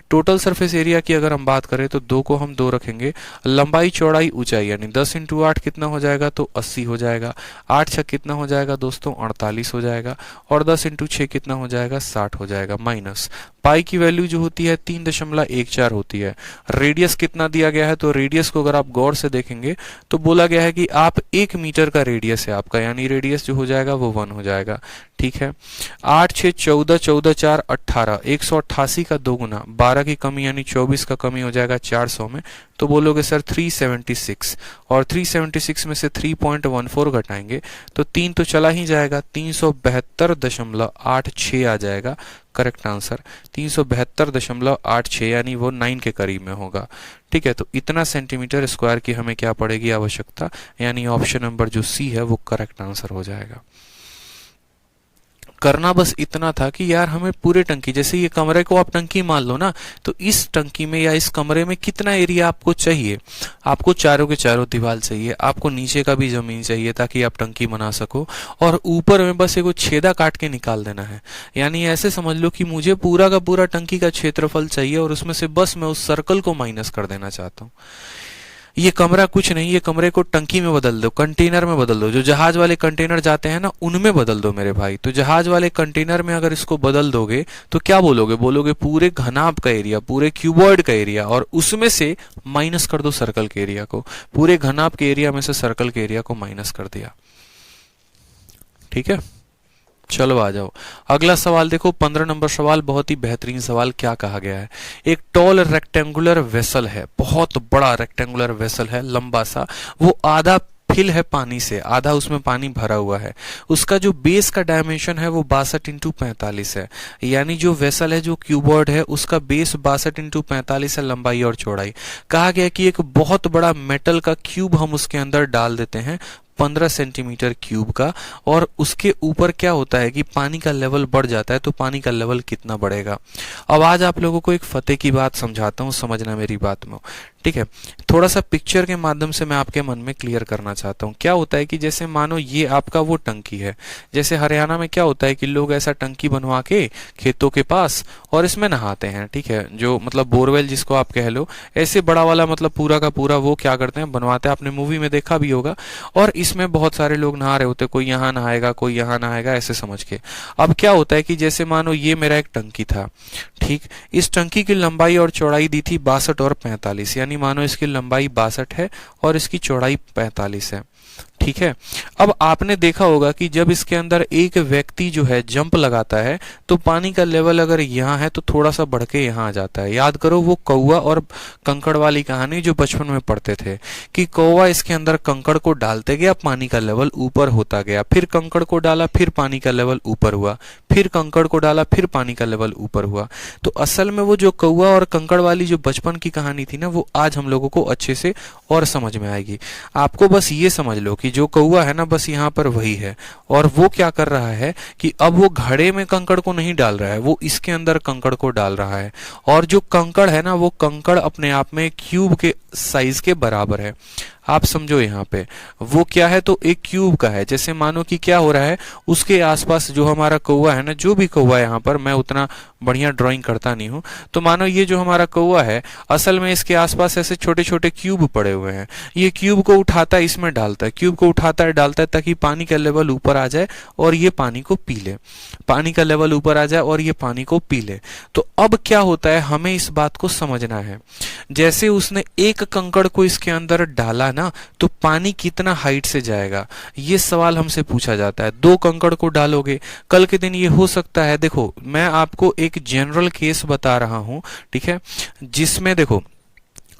टोटल सरफेस एरिया की अगर हम बात करें तो 2 को हम 2 रखेंगे, लंबाई चौड़ाई ऊंचाई, यानी 10 इंटू 8 कितना हो जाएगा, तो 80 हो जाएगा। 8 6 कितना हो जाएगा दोस्तों, 48 हो जाएगा। और 10 इंटू 6 कितना हो जाएगा, 60 हो जाएगा। माइनस पाई की वैल्यू जो होती है 3.14 होती है। रेडियस कितना दिया गया है, तो रेडियस को अगर आप गौर से देखेंगे तो बोला गया है कि आप 1 मीटर का रेडियस है आपका, यानी रेडियस जो हो जाएगा वो 1 हो जाएगा, ठीक है। 8 6 14, 14 4 18, 188 का 2 गुना, 12 की कमी यानी 24 का कमी हो जाएगा 400 में। तो बोलोगे सर 376, और 376 में से 3.14 घटाएंगे तो 3 तो चला ही जाएगा, 372.86 आ जाएगा करेक्ट आंसर। 372.86 यानी वो 9 के करीब में होगा, ठीक है। तो इतना सेंटीमीटर स्क्वायर की हमें क्या पड़ेगी आवश्यकता, यानी ऑप्शन नंबर जो सी है वो करेक्ट आंसर हो जाएगा। करना बस इतना था कि यार हमें पूरे टंकी, जैसे ये कमरे को आप टंकी मान लो ना, तो इस टंकी में या इस कमरे में कितना एरिया आपको चाहिए। आपको चारों के चारों दीवार चाहिए, आपको नीचे का भी जमीन चाहिए ताकि आप टंकी बना सको, और ऊपर में बस एक छेदा काट के निकाल देना है। यानी ऐसे समझ लो कि मुझे पूरा का पूरा टंकी का क्षेत्रफल चाहिए और उसमें से बस मैं उस सर्कल को माइनस कर देना चाहता हूँ। ये कमरा कुछ नहीं, ये कमरे को टंकी में बदल दो, कंटेनर में बदल दो। जो जहाज वाले कंटेनर जाते हैं ना उनमें बदल दो मेरे भाई। तो जहाज वाले कंटेनर में अगर इसको बदल दोगे तो क्या बोलोगे, बोलोगे पूरे घनाभ का एरिया, पूरे क्यूबॉइड का एरिया, और उसमें से माइनस कर दो सर्कल के एरिया को। पूरे घनाभ के एरिया में से सर्कल के एरिया को माइनस कर दिया, ठीक है। चलो आ जाओ अगला सवाल देखो, 15 नंबर सवाल, बहुत ही बेहतरीन सवाल। क्या कहा गया है, एक टॉल रेक्टेंगुलर वेसल है, बहुत बड़ा रेक्टेंगुलर वेसल है, लंबा सा, वो आधा फिल है पानी से, आधा उसमें पानी भरा हुआ है। उसका जो बेस का डायमेंशन है वो 62 इंटू 45 है। यानी जो वेसल है, जो क्यूबॉइड है, उसका बेस 62 इंटू 45 है, लंबाई और चौड़ाई। कहा गया कि एक बहुत बड़ा मेटल का क्यूब हम उसके अंदर डाल देते हैं, 15 सेंटीमीटर क्यूब का, और उसके ऊपर क्या होता है कि पानी का लेवल बढ़ जाता है। तो पानी का लेवल कितना बढ़ेगा। अब आज आप लोगों को एक फतेह की बात समझाता हूँ, समझना मेरी बात में, ठीक है, थोड़ा सा पिक्चर के माध्यम से मैं आपके मन में क्लियर करना चाहता हूँ। क्या होता है कि जैसे मानो ये आपका वो टंकी है, जैसे हरियाणा में क्या होता है कि लोग ऐसा टंकी बनवा के खेतों के पास और इसमें नहाते हैं, ठीक है, जो मतलब बोरवेल जिसको आप कह लो, ऐसे बड़ा वाला मतलब पूरा का पूरा वो क्या करते हैं बनवाते हैं, आपने मूवी में देखा भी होगा। और इसमें बहुत सारे लोग नहा रहे होते, कोई यहाँ नहाएगा कोई यहाँ नहाएगा ऐसे समझ के। अब क्या होता है कि जैसे मानो ये मेरा एक टंकी था, ठीक, इस टंकी की लंबाई और चौड़ाई दी थी 62 और 45, यानी मानो इसकी लंबाई 62 है और इसकी चौड़ाई 45 है, ठीक है। अब आपने देखा होगा कि जब इसके अंदर एक व्यक्ति जो है जंप लगाता है तो पानी का लेवल अगर यहाँ है तो थोड़ा सा बढ़ के यहाँ आ जाता है। याद करो वो कौवा और कंकड़ वाली कहानी जो बचपन में पढ़ते थे कि कौवा इसके अंदर कंकड़ को डालते गया, पानी का लेवल ऊपर होता गया, फिर कंकड़ को डाला, फिर पानी का लेवल ऊपर हुआ, फिर कंकड़ को डाला, फिर पानी का लेवल ऊपर हुआ। तो असल में वो जो कौवा और कंकड़ वाली जो बचपन की कहानी थी ना, वो आज हम लोगों को अच्छे से और समझ में आएगी। आपको बस ये समझ लो कि जो कौवा है ना, बस यहाँ पर वही है, और वो क्या कर रहा है कि अब वो घड़े में कंकड़ को नहीं डाल रहा है, वो इसके अंदर कंकड़ को डाल रहा है। और जो कंकड़ है ना, वो कंकड़ अपने आप में क्यूब के साइज के बराबर है। आप समझो यहाँ पे वो क्या है, तो एक क्यूब का है। जैसे मानो कि क्या हो रहा है, उसके आसपास जो हमारा कौवा है ना, जो भी कौवा यहाँ पर, मैं उतना बढ़िया ड्राइंग करता नहीं हूँ, तो मानो ये जो हमारा कौवा है असल में इसके आसपास ऐसे छोटे छोटे क्यूब पड़े हुए हैं। ये क्यूब को उठाता है, इसमें डालता है, क्यूब को उठाता है डालता है, ताकि पानी का लेवल ऊपर आ जाए और ये पानी को पी ले, पानी का लेवल ऊपर आ जाए और ये पानी को पी ले। तो अब क्या होता है, हमें इस बात को समझना है। जैसे उसने एक कंकड़ को इसके अंदर डाला ना, तो पानी कितना हाइट से जाएगा, ये सवाल हमसे पूछा जाता है। 2 कंकड़ को डालोगे, कल के दिन ये हो सकता है, देखो मैं आपको एक जनरल केस बता रहा हूं, ठीक है, जिसमें देखो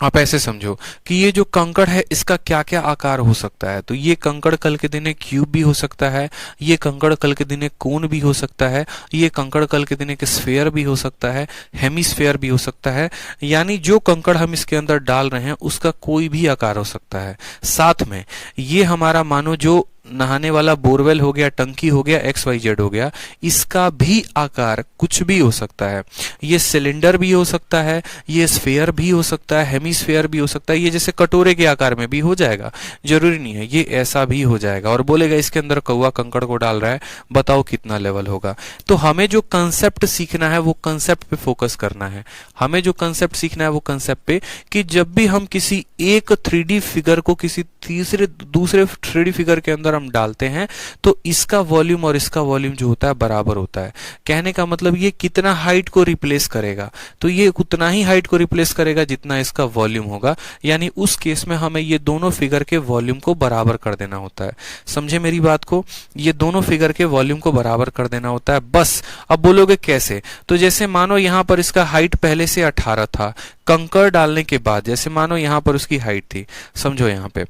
आप ऐसे समझो कि ये जो कंकड़ है इसका क्या क्या आकार हो सकता है। तो ये कंकड़ कल के दिन एक क्यूब भी हो सकता है, ये कंकड़ कल के दिन एक कोन भी हो सकता है, ये कंकड़ कल के दिन एक स्फेयर भी हो सकता है, हेमिस्फेयर भी हो सकता है। यानी जो कंकड़ हम इसके अंदर डाल रहे हैं उसका कोई भी आकार हो सकता है। साथ में ये हमारा मानो जो नहाने वाला बोरवेल हो गया, टंकी हो गया, XYZ हो गया, इसका भी आकार कुछ भी हो सकता है। ये सिलेंडर भी हो सकता है, ये स्फेयर भी हो सकता है, हेमिस्फेयर भी हो सकता है, ये जैसे कटोरे के आकार में भी हो जाएगा, जरूरी नहीं है, ये ऐसा भी हो जाएगा। और बोलेगा इसके अंदर कौवा कंकड़ को डाल रहा है, बताओ कितना लेवल होगा। तो हमें जो कंसेप्ट सीखना है वो कंसेप्ट पे फोकस करना है। हमें जो कंसेप्ट सीखना है वो कंसेप्ट पे, कि जब भी हम किसी एक 3D फिगर को किसी दूसरे 3D फिगर के अंदर हम डालते हैं तो इसका वॉल्यूम और इसका वॉल्यूम जो होता है बराबर होता है। कहने का मतलब ये कितना हाइट को रिप्लेस करेगा, तो ये उतना ही हाइट को रिप्लेस करेगा जितना इसका वॉल्यूम होगा। यानी उस केस में हमें ये दोनों फिगर के वॉल्यूम को बराबर कर देना होता है। समझे मेरी बात को, ये दोनों फिगर के वॉल्यूम को बराबर कर देना होता है बस। अब बोलोगे कैसे, तो जैसे मानो यहां पर इसका हाइट पहले से 18 था, कंकड़ डालने के बाद जैसे मानो यहां पर उसकी हाइट थी, समझो यहां पे,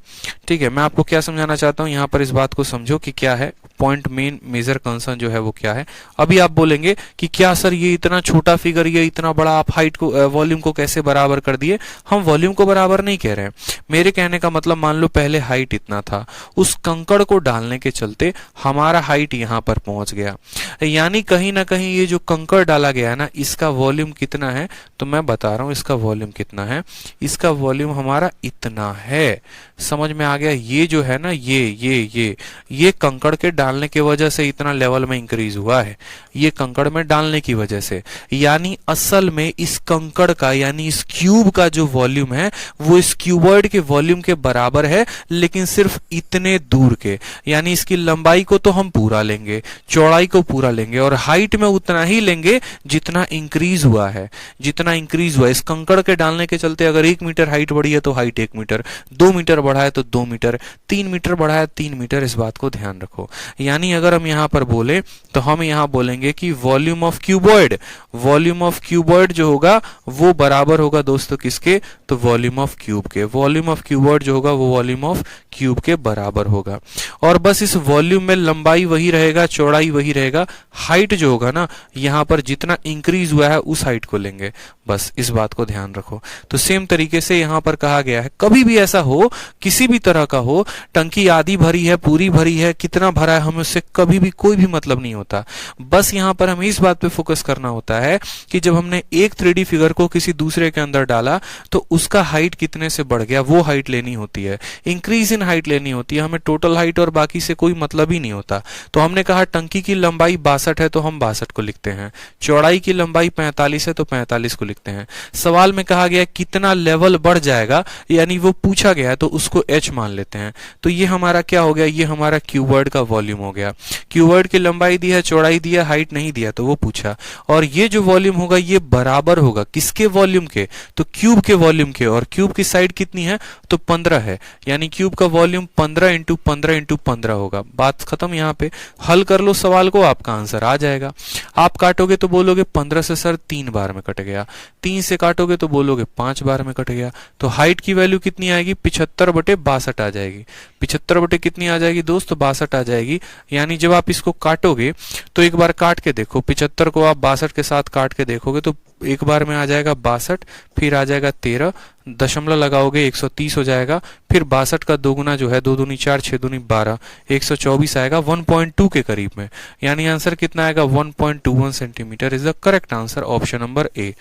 ठीक है। मैं आपको क्या समझाना चाहता हूं, यहां पर इस बात को समझो कि क्या है पॉइंट, मेन मेजर कंसर्न जो है वो क्या है। अभी आप बोलेंगे कि क्या सर ये इतना छोटा फिगर, ये इतना बड़ा, आप हाइट को वॉल्यूम को कैसे बराबर कर दिए। हम वॉल्यूम को बराबर नहीं कह रहे हैं, मेरे कहने का मतलब मान लो पहले हाइट इतना था, उस कंकड़ को डालने के चलते हमारा हाइट यहां पर पहुंच गया। यानी कहीं ना कहीं ये जो कंकड़ डाला गया है ना, इसका वॉल्यूम कितना है, तो मैं बता रहा हूं इसका वॉल्यूम कितना है। इसका वॉल्यूम हमारा इतना है, समझ में आ गया। ये जो है ना, ये कंकड़ के डालने की वजह से इतना लेवल में इंक्रीज हुआ है, ये कंकड़ में डालने की वजह से। यानी असल में इस कंकड़ का, यानी इस क्यूब का जो वॉल्यूम है वो इस क्यूबॉइड के वॉल्यूम के बराबर है, लेकिन सिर्फ इतने दूर के। यानी इसकी लंबाई को तो हम पूरा लेंगे, चौड़ाई को पूरा लेंगे, और हाइट में उतना ही लेंगे जितना इंक्रीज हुआ है, जितना इंक्रीज हुआ। इस कंकड़ के डालने के चलते अगर 1 मीटर हाइट बढ़ी है तो हाइट 1 मीटर, 2 मीटर बढ़ा है तो 2 मीटर, 3 मीटर बढ़ा है 3 मीटर। इस बात को ध्यान रखो। यानी अगर हम यहां पर बोले तो हम यहां बोलेंगे कि volume of cuboid, volume of cuboid जो होगा वो बराबर होगा दोस्तों किसके, तो वॉल्यूम ऑफ क्यूब के। वॉल्यूम ऑफ क्यूबॉइड जो होगा वो वॉल्यूम ऑफ क्यूब के बराबर होगा। और बस इस वॉल्यूम में लंबाई वही रहेगा, चौड़ाई वही रहेगा, हाइट जो होगा ना यहां पर जितना इंक्रीज हुआ है उस हाइट को लेंगे। बस इस बात को ध्यान ध्यान रखो। तो सेम तरीके से यहां पर कहा गया है, कभी भी ऐसा हो, किसी भी तरह का हो, टंकी आधी भरी है, पूरी भरी है, कितना भरा है, हमें उससे कभी भी कोई भी मतलब नहीं होता। बस यहां पर हमें इस बात पे फोकस करना होता है कि जब हमने एक 3D फिगर को किसी दूसरे के अंदर डाला तो उसका हाइट कितने से बढ़ गया, वो हाइट लेनी होती है, इंक्रीज इन हाइट लेनी होती है। हमें टोटल हाइट और बाकी से कोई मतलब ही नहीं होता। तो हमने कहा टंकी की लंबाई 62 है तो हम 62 को लिखते हैं, चौड़ाई की लंबाई 45 है तो 45 को लिखते हैं। सवाल में कहा गया कितना लेवल बढ़ जाएगा, यानी वो पूछा गया है तो उसको h मान लेते हैं। तो ये हमारा क्या हो गया, ये हमारा क्यूबॉइड का वॉल्यूम हो गया। क्यूबॉइड की लंबाई दी है, चौड़ाई दी है, हाइट नहीं दिया तो वो पूछा। और ये जो वॉल्यूम होगा ये बराबर होगा किसके वॉल्यूम के, तो क्यूब के वॉल्यूम के। और क्यूब की साइड कितनी है, तो 15 है, यानी क्यूब का वॉल्यूम 15 इंटू 15 इंटू 15 होगा। बात खत्म। यहाँ पे हल कर लो सवाल को, आपका आंसर आ जाएगा। आप काटोगे तो बोलोगे 15 से सर 3 बार में कट गया, 3 से काटोगे तो बोलोगे 5 बार में कट गया। तो हाइट की वैल्यू कितनी आएगी, 75/62 आ जाएगी। 75 बटे कितनी आ जाएगी दोस्त, 62 आ जाएगी। यानी जब आप इसको काटोगे तो एक बार काट के देखो, 75 को आप 62 के साथ काट के देखोगे तो एक बार में आ जाएगा 62, फिर आ जाएगा 13, दशमलव लगाओगे 130 हो जाएगा, फिर 62 का दोगुना जो है 2 दूनी 4, 6 दूनी 12, 124 आएगा 1.2 के करीब में। यानी आंसर कितना आएगा, 1.21 centimetre is the correct answer, option number A.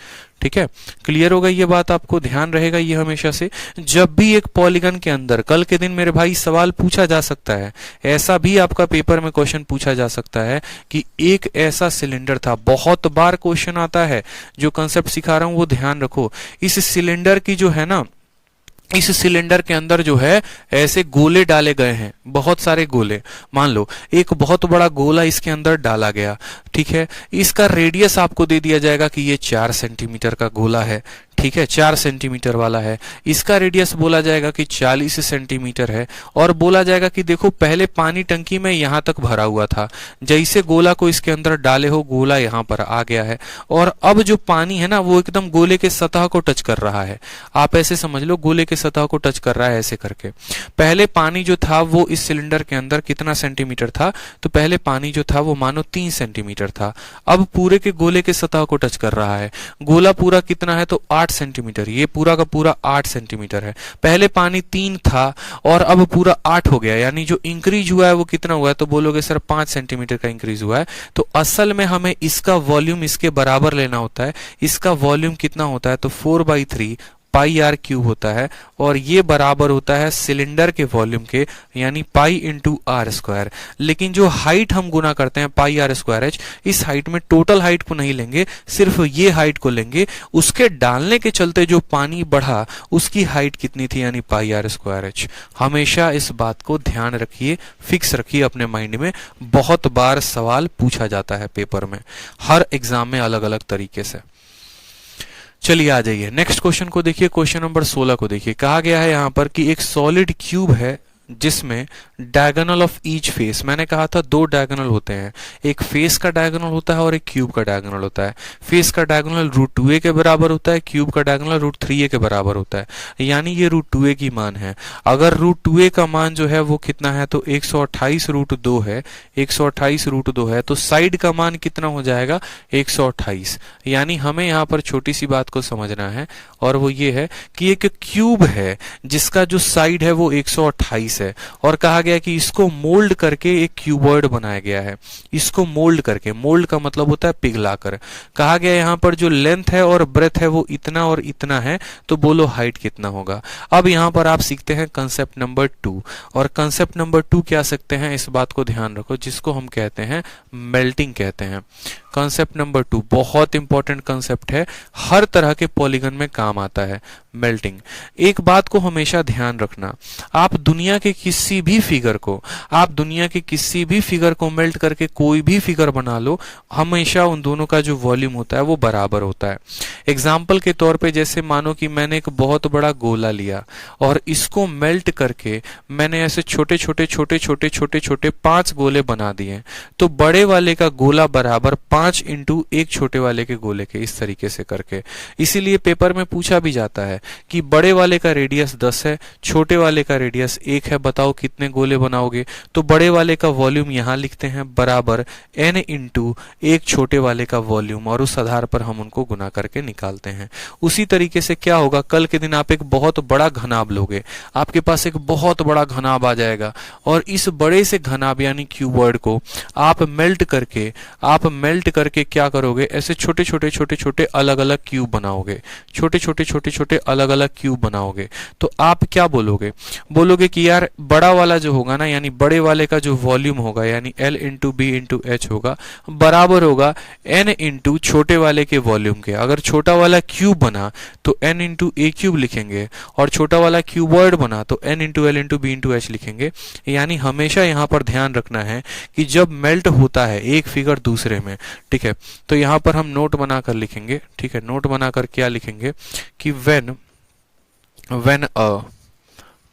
ठीक है, क्लियर होगा ये बात, आपको ध्यान रहेगा ये हमेशा से। जब भी एक पॉलीगन के अंदर कल के दिन मेरे भाई सवाल पूछा जा सकता है, ऐसा भी आपका पेपर में क्वेश्चन पूछा जा सकता है कि एक ऐसा सिलेंडर था, बहुत बार क्वेश्चन आता है, जो कंसेप्ट सिखा रहा हूं वो ध्यान रखो। इस सिलेंडर की जो है ना, इस सिलेंडर के अंदर जो है ऐसे गोले डाले गए हैं, बहुत सारे गोले। मान लो एक बहुत बड़ा गोला इसके अंदर डाला गया, ठीक है, इसका रेडियस आपको दे दिया जाएगा कि ये 4 सेंटीमीटर का गोला है, ठीक है, 4 सेंटीमीटर वाला है। इसका रेडियस बोला जाएगा कि 40 सेंटीमीटर है, और बोला जाएगा कि देखो पहले पानी टंकी में यहां तक भरा हुआ था, जैसे गोला को इसके अंदर डाले हो गोला यहां पर आ गया है, और अब जो पानी है ना वो एकदम गोले के सतह को टच कर रहा है। आप ऐसे समझ लो गोले के सतह को टच कर रहा है ऐसे करके। पहले पानी जो था वो इस सिलेंडर के अंदर कितना सेंटीमीटर था, तो पहले पानी जो था वो मानो 3 सेंटीमीटर था, अब पूरे के गोले के सतह को टच कर रहा है। गोला पूरा कितना है, तो 8 सेंटीमीटर, ये पूरा का पूरा 8 सेंटीमीटर है। पहले पानी 3 था और अब पूरा 8 हो गया, यानी जो इंक्रीज हुआ है वो कितना हुआ है, तो बोलोगे सर 5 सेंटीमीटर का इंक्रीज हुआ है। तो असल में हमें इसका वॉल्यूम इसके बराबर लेना होता है। इसका वॉल्यूम कितना होता है, तो 4/3 पाई आर क्यूब होता है, और ये बराबर होता है सिलेंडर के वॉल्यूम के, यानी पाई इंटू आर स्क्वायर। लेकिन जो हाइट हम गुना करते हैं पाई आर स्क्वायर एच, इस हाइट में टोटल हाइट को नहीं लेंगे, सिर्फ ये हाइट को लेंगे। उसके डालने के चलते जो पानी बढ़ा उसकी हाइट कितनी थी, यानी पाई आर स्क्वायर एच। हमेशा इस बात को ध्यान रखिए, फिक्स रखिए अपने माइंड में। बहुत बार सवाल पूछा जाता है पेपर में, हर एग्जाम में अलग अलग तरीके से। चलिए आ जाइए नेक्स्ट क्वेश्चन को देखिए, क्वेश्चन नंबर 16 को देखिए। कहा गया है यहां पर कि एक सॉलिड क्यूब है जिसमें डायगोनल ऑफ ईच फेस, मैंने कहा था 2 डायगोनल होते हैं, एक फेस का डायगोनल होता है और एक क्यूब का डायगोनल होता है। फेस का डायगोनल √2a के बराबर होता है, क्यूब का डायगोनल √3a के बराबर होता है, यानी ये √2a की मान है। अगर √2a का मान जो है वो कितना है, तो 128√2 है, 128√2 है, तो साइड का मान कितना हो जाएगा, 128। यानी हमें यहाँ पर छोटी सी बात को समझना है, और वो ये है कि एक क्यूब है जिसका जो साइड है वो 128 है, और कहा गया कि इसको मोल्ड करके एक क्यूबॉइड बनाया गया है। इसको मोल्ड करके, मोल्ड का मतलब होता है पिघलाकर। कहा गया यहाँ पर जो लेंथ है और ब्रेथ है वो इतना और इतना है, तो बोलो हाइट कितना होगा। अब यहाँ पर आप सीखते हैं कंसेप्ट नंबर 2, और कंसेप्ट नंबर 2 क्या सीखते हैं, इस बात को ध्यान रखो, जिसको हम कहते हैं मेल्टिंग कहते हैं। कंसेप्ट नंबर 2 बहुत इंपॉर्टेंट कंसेप्ट है, हर तरह के पॉलीगन में काम आता है, मेल्टिंग। एक बात को हमेशा ध्यान रखना, आप दुनिया के किसी भी फिगर को मेल्ट करके कोई भी फिगर बना लो, हमेशा उन दोनों का जो वॉल्यूम होता है वो बराबर होता है। एग्जाम्पल के तौर पे जैसे मानो कि मैंने एक बहुत बड़ा गोला लिया और इसको मेल्ट करके मैंने ऐसे छोटे छोटे 5 गोले बना दिए, तो बड़े वाले का गोला बराबर 5 5 इंटू एक छोटे वाले के गोले के, इस तरीके से करके। इसीलिए पेपर में पूछा भी जाता है कि बड़े वाले का रेडियस 10 है, छोटे वाले का रेडियस 1 है, बताओ कितने गोले बनाओगे। तो बड़े वाले का वॉल्यूम यहां लिखते हैं बराबर n इंटू एक छोटे वाले का वॉल्यूम, और उस आधार पर हम उनको गुना करके निकालते हैं। उसी तरीके से क्या होगा, कल के दिन आप एक बहुत बड़ा घनाभ लोगे, आपके पास एक बहुत बड़ा घनाभ आ जाएगा, और इस बड़े से घनाभ यानी क्यूबॉइड को आप मेल्ट करके क्या करोगे, ऐसे छोटे छोटे अलग अलग क्यूब बनाओगे, छोटे अलग अलग क्यूब बनाओगे। तो आप क्या बोलोगे कि यार बड़ा वाला जो होगा ना, यानी बड़े वाले का जो वॉल्यूम होगा, यानी L into B into H होगा, बराबर होगा n इंटू छोटे वाले के वॉल्यूम के। अगर छोटा वाला क्यूब बना तो n इंटू ए क्यूब लिखेंगे, और छोटा वाला क्यूबॉइड बना तो n into L into B into H लिखेंगे। यानी हमेशा यहाँ पर ध्यान रखना है कि जब मेल्ट होता है एक फिगर दूसरे में, ठीक है, तो यहाँ पर हम नोट बनाकर लिखेंगे, ठीक है, नोट बनाकर क्या लिखेंगे कि व्हेन अ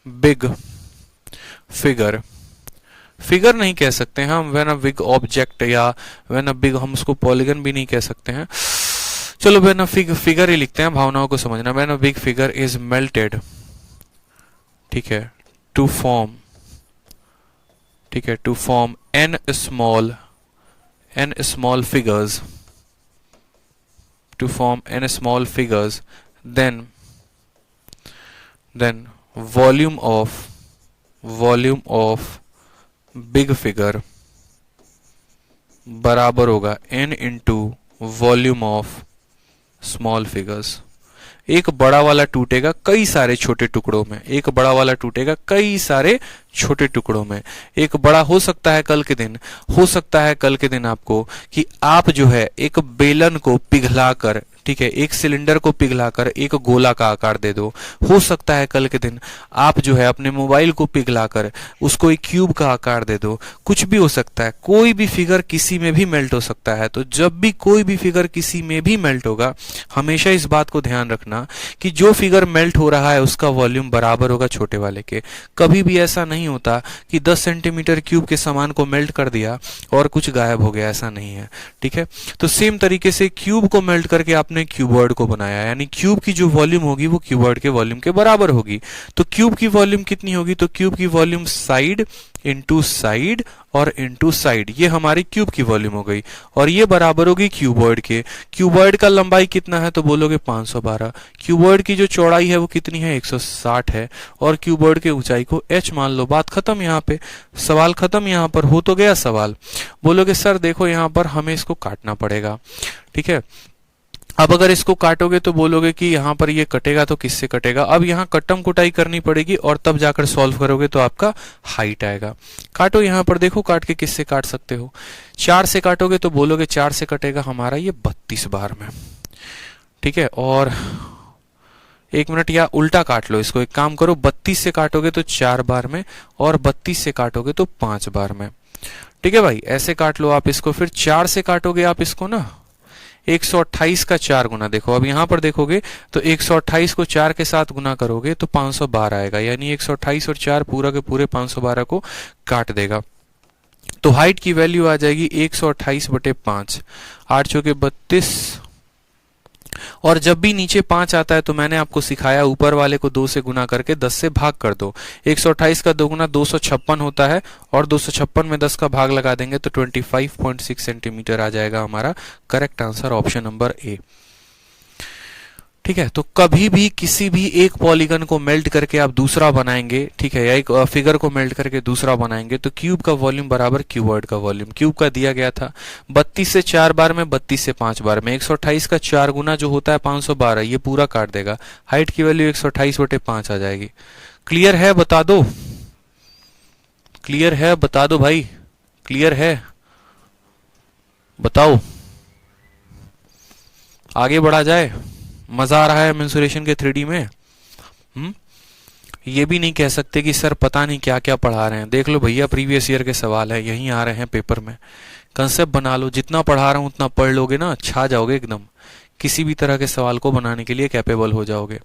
बिग फिगर नहीं कह सकते हैं हम, व्हेन अ बिग ऑब्जेक्ट, या व्हेन अ बिग, हम उसको पॉलीगन भी नहीं कह सकते हैं, चलो व्हेन अ फिगर ही लिखते हैं, भावनाओं को समझना। When a big figure is melted, ठीक है, to form n small figures, then volume of big figure बराबर होगा n into volume of small figures. एक बड़ा वाला टूटेगा कई सारे छोटे टुकड़ों में, एक बड़ा वाला टूटेगा कई सारे छोटे टुकड़ों में। एक बड़ा हो सकता है कल के दिन आपको कि आप जो है एक बेलन को पिघलाकर, ठीक है, एक सिलेंडर को पिघलाकर एक गोला का आकार दे दो। हो सकता है कल के दिन आप जो है अपने मोबाइल को पिघलाकर उसको एक क्यूब का आकार दे दो। कुछ भी हो सकता है, कोई भी फिगर किसी में भी मेल्ट हो सकता है। तो जब भी कोई भी फिगर किसी में भी मेल्ट होगा, हमेशा इस बात को ध्यान रखना कि जो फिगर मेल्ट हो रहा है उसका वॉल्यूम बराबर होगा छोटे वाले के। कभी भी ऐसा नहीं होता कि 10 सेंटीमीटर क्यूब के सामान को मेल्ट कर दिया और कुछ गायब हो गया, ऐसा नहीं है, ठीक है। तो सेम तरीके से क्यूब को मेल्ट करके आपने क्यूबॉइड को बनाया, यानी क्यूब की जो वॉल्यूम होगी वो क्यूबॉइड के वॉल्यूम के बराबर होगी। तो क्यूब की वॉल्यूम कितनी होगी, तो क्यूब की वॉल्यूम साइड इंटू साइड और इंटू साइड, ये हमारी क्यूब की वॉल्यूम हो गई, और ये बराबर होगी क्यूबॉइड के। क्यूबॉइड का लंबाई कितना है, तो बोलोगे 512। क्यूबॉइड की जो चौड़ाई है वो कितनी है, 160 है, और क्यूबॉइड के ऊंचाई को h मान लो। बात खत्म, यहाँ पे सवाल खत्म, यहाँ पर हो तो गया सवाल। बोलोगे सर देखो यहाँ पर हमें इसको काटना पड़ेगा, ठीक है। अब अगर इसको काटोगे तो बोलोगे कि यहाँ पर ये कटेगा तो किससे कटेगा। अब यहाँ कट्टम कुटाई करनी पड़ेगी और तब जाकर सॉल्व करोगे तो आपका हाइट आएगा। काटो, यहाँ पर देखो काट के किससे काट सकते हो। 4 से काटोगे तो बोलोगे 4 से कटेगा हमारा ये 32 बार में, ठीक है। और 1 मिनट, या उल्टा काट लो इसको, एक काम करो, 32 से काटोगे तो 4 बार में, और 32 से काटोगे तो 5 बार में, ठीक है भाई। ऐसे काट लो आप इसको। फिर 4 से काटोगे आप इसको ना, 128 का 4 गुना, देखो अब यहां पर देखोगे तो 128 को 4 के साथ गुना करोगे तो 512 आएगा, यानी 128 और 4 पूरा के पूरे 512 को काट देगा। तो हाइट की वैल्यू आ जाएगी 128/5, 8 चौके 32, और जब भी नीचे 5 आता है तो मैंने आपको सिखाया ऊपर वाले को 2 से गुना करके 10 से भाग कर दो। 128 का 2 गुना 256 होता है, और 256 में 10 का भाग लगा देंगे तो 25.6 सेंटीमीटर आ जाएगा हमारा correct answer, option number A, ठीक है। तो कभी भी किसी भी एक पॉलीगन को मेल्ट करके आप दूसरा बनाएंगे, ठीक है, या एक फिगर को मेल्ट करके दूसरा बनाएंगे तो क्यूब का वॉल्यूम बराबर क्यूबॉइड का वॉल्यूम। क्यूब का दिया गया था 32 से 4 बार में, 32 से 5 बार में। 128 का 4 गुना जो होता है 512, ये पूरा काट देगा। हाइट की वैल्यू 128/5 आ जाएगी। क्लियर है, बता दो, क्लियर है, बता दो भाई, क्लियर है, बताओ, आगे बढ़ा जाए। मजा आ रहा है मेंसुरेशन के 3D में? ये भी नहीं कह सकते कि सर पता नहीं क्या क्या पढ़ा रहे हैं। देख लो भैया, प्रीवियस ईयर के सवाल है, यहीं आ रहे हैं पेपर में। कंसेप्ट बना लो, जितना पढ़ा रहा हूं उतना पढ़ लोगे ना, छा जाओगे एकदम। किसी भी तरह के सवाल को बनाने के लिए कैपेबल हो जाओगे।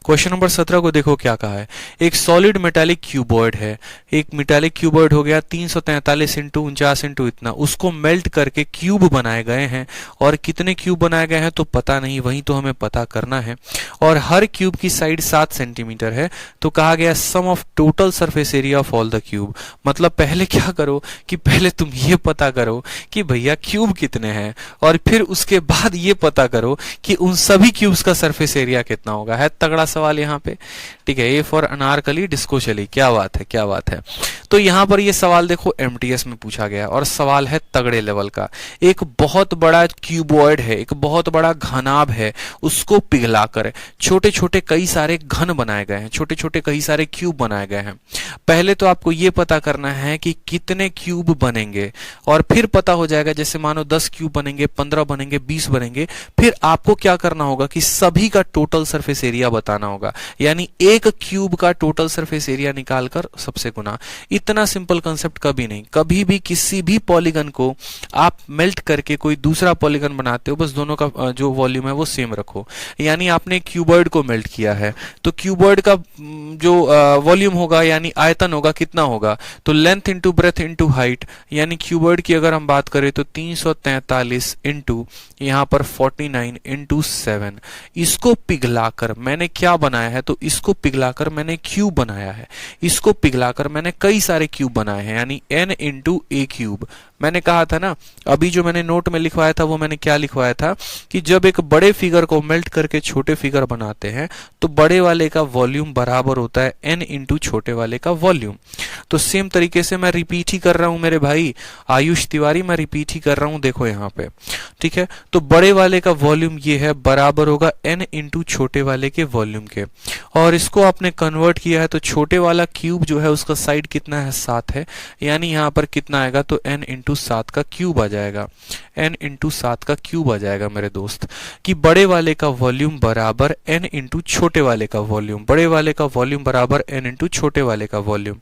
क्वेश्चन नंबर 17 को देखो क्या कहा है। एक सॉलिड मेटालिक क्यूबॉइड है, एक मेटालिक क्यूबॉइड हो गया 343 इंटू 49 इंटू इतना, उसको मेल्ट करके क्यूब बनाए गए हैं। और कितने क्यूब बनाए गए हैं तो पता नहीं, वही तो हमें पता करना है। और हर क्यूब की साइड 7 सेंटीमीटर है। तो कहा गया sum of total surface area of all the cube. मतलब पहले क्या करो कि पहले तुम ये पता करो कि भैया क्यूब कितने हैं, और फिर उसके बाद ये पता करो कि उन सभी क्यूब्स का सरफेस एरिया कितना होगा। है तगड़ा सवाल यहाँ पे, ठीक है। ए फॉर अनारकली डिस्को चली, क्या बात है, क्या बात है। तो यहाँ पर ये सवाल देखो एमटीएस में पूछा गया और सवाल है तगड़े लेवल का। एक बहुत बड़ा क्यूबॉइड है, एक बहुत बड़ा घनाभ है, उसको पिघलाकर छोटे छोटे कई सारे घन बनाए गए हैं, छोटे छोटे कई सारे क्यूब बनाए गए हैं। पहले तो आपको ये पता करना है कि कितने क्यूब बनेंगे, और फिर पता हो जाएगा जैसे मानो 10 क्यूब बनेंगे, 15 बनेंगे, 20 बनेंगे। फिर आपको क्या करना होगा कि सभी का टोटल सरफेस एरिया बताना होगा, यानी एक क्यूब का टोटल सरफेस एरिया निकालकर सबसे गुना। इतना सिंपल कंसेप्ट कभी नहीं। कभी भी किसी भी पॉलीगन को आप मेल्ट करके कोई दूसरा पॉलीगन बनाते हो, बस दोनों का जो वॉल्यूम है वो सेम रखो। यानी आपने क्यूबॉइड को मेल्ट किया है तो क्यूबॉइड का जो वॉल्यूम होगा यानी आयतन होगा कितना होगा, तो length into breadth into height, यानी क्यूबॉइड की अगर हम बात करें तो 343 इंटू यहाँ पर 49 इंटू 7। इसको पिघलाकर मैंने क्या बनाया है, तो इसको पिघलाकर मैंने क्यूब बनाया है। इसको पिघलाकर मैंने कई सारे क्यूब बनाए हैं, यानी n इंटू ए क्यूब। मैंने कहा था ना, अभी जो मैंने नोट में लिखवाया था वो मैंने क्या लिखवाया था कि जब एक बड़े फिगर को मेल्ट करके छोटे फिगर बनाते हैं तो बड़े वाले का वॉल्यूम बराबर होता है n इंटू छोटे वाले का वॉल्यूम। तो सेम तरीके से मैं रिपीट ही कर रहा हूं मेरे भाई आयुष तिवारी, मैं रिपीट ही कर रहा हूं, देखो यहाँ पे, ठीक है। तो बड़े वाले का वॉल्यूम ये है, बराबर होगा n इंटू छोटे वाले के वॉल्यूम के। और इसको आपने कन्वर्ट किया है तो छोटे वाला क्यूब जो है उसका साइड कितना है, 7 है, यानी यहाँ पर कितना आएगा तो n इंटू 7 का क्यूब आ जाएगा। n इंटू 7 का क्यूब आ जाएगा मेरे दोस्त, कि बड़े वाले का वॉल्यूम बराबर n इंटू छोटे वाले का वॉल्यूम, बड़े वाले का वॉल्यूम बराबर n इंटू छोटे वाले का वॉल्यूम।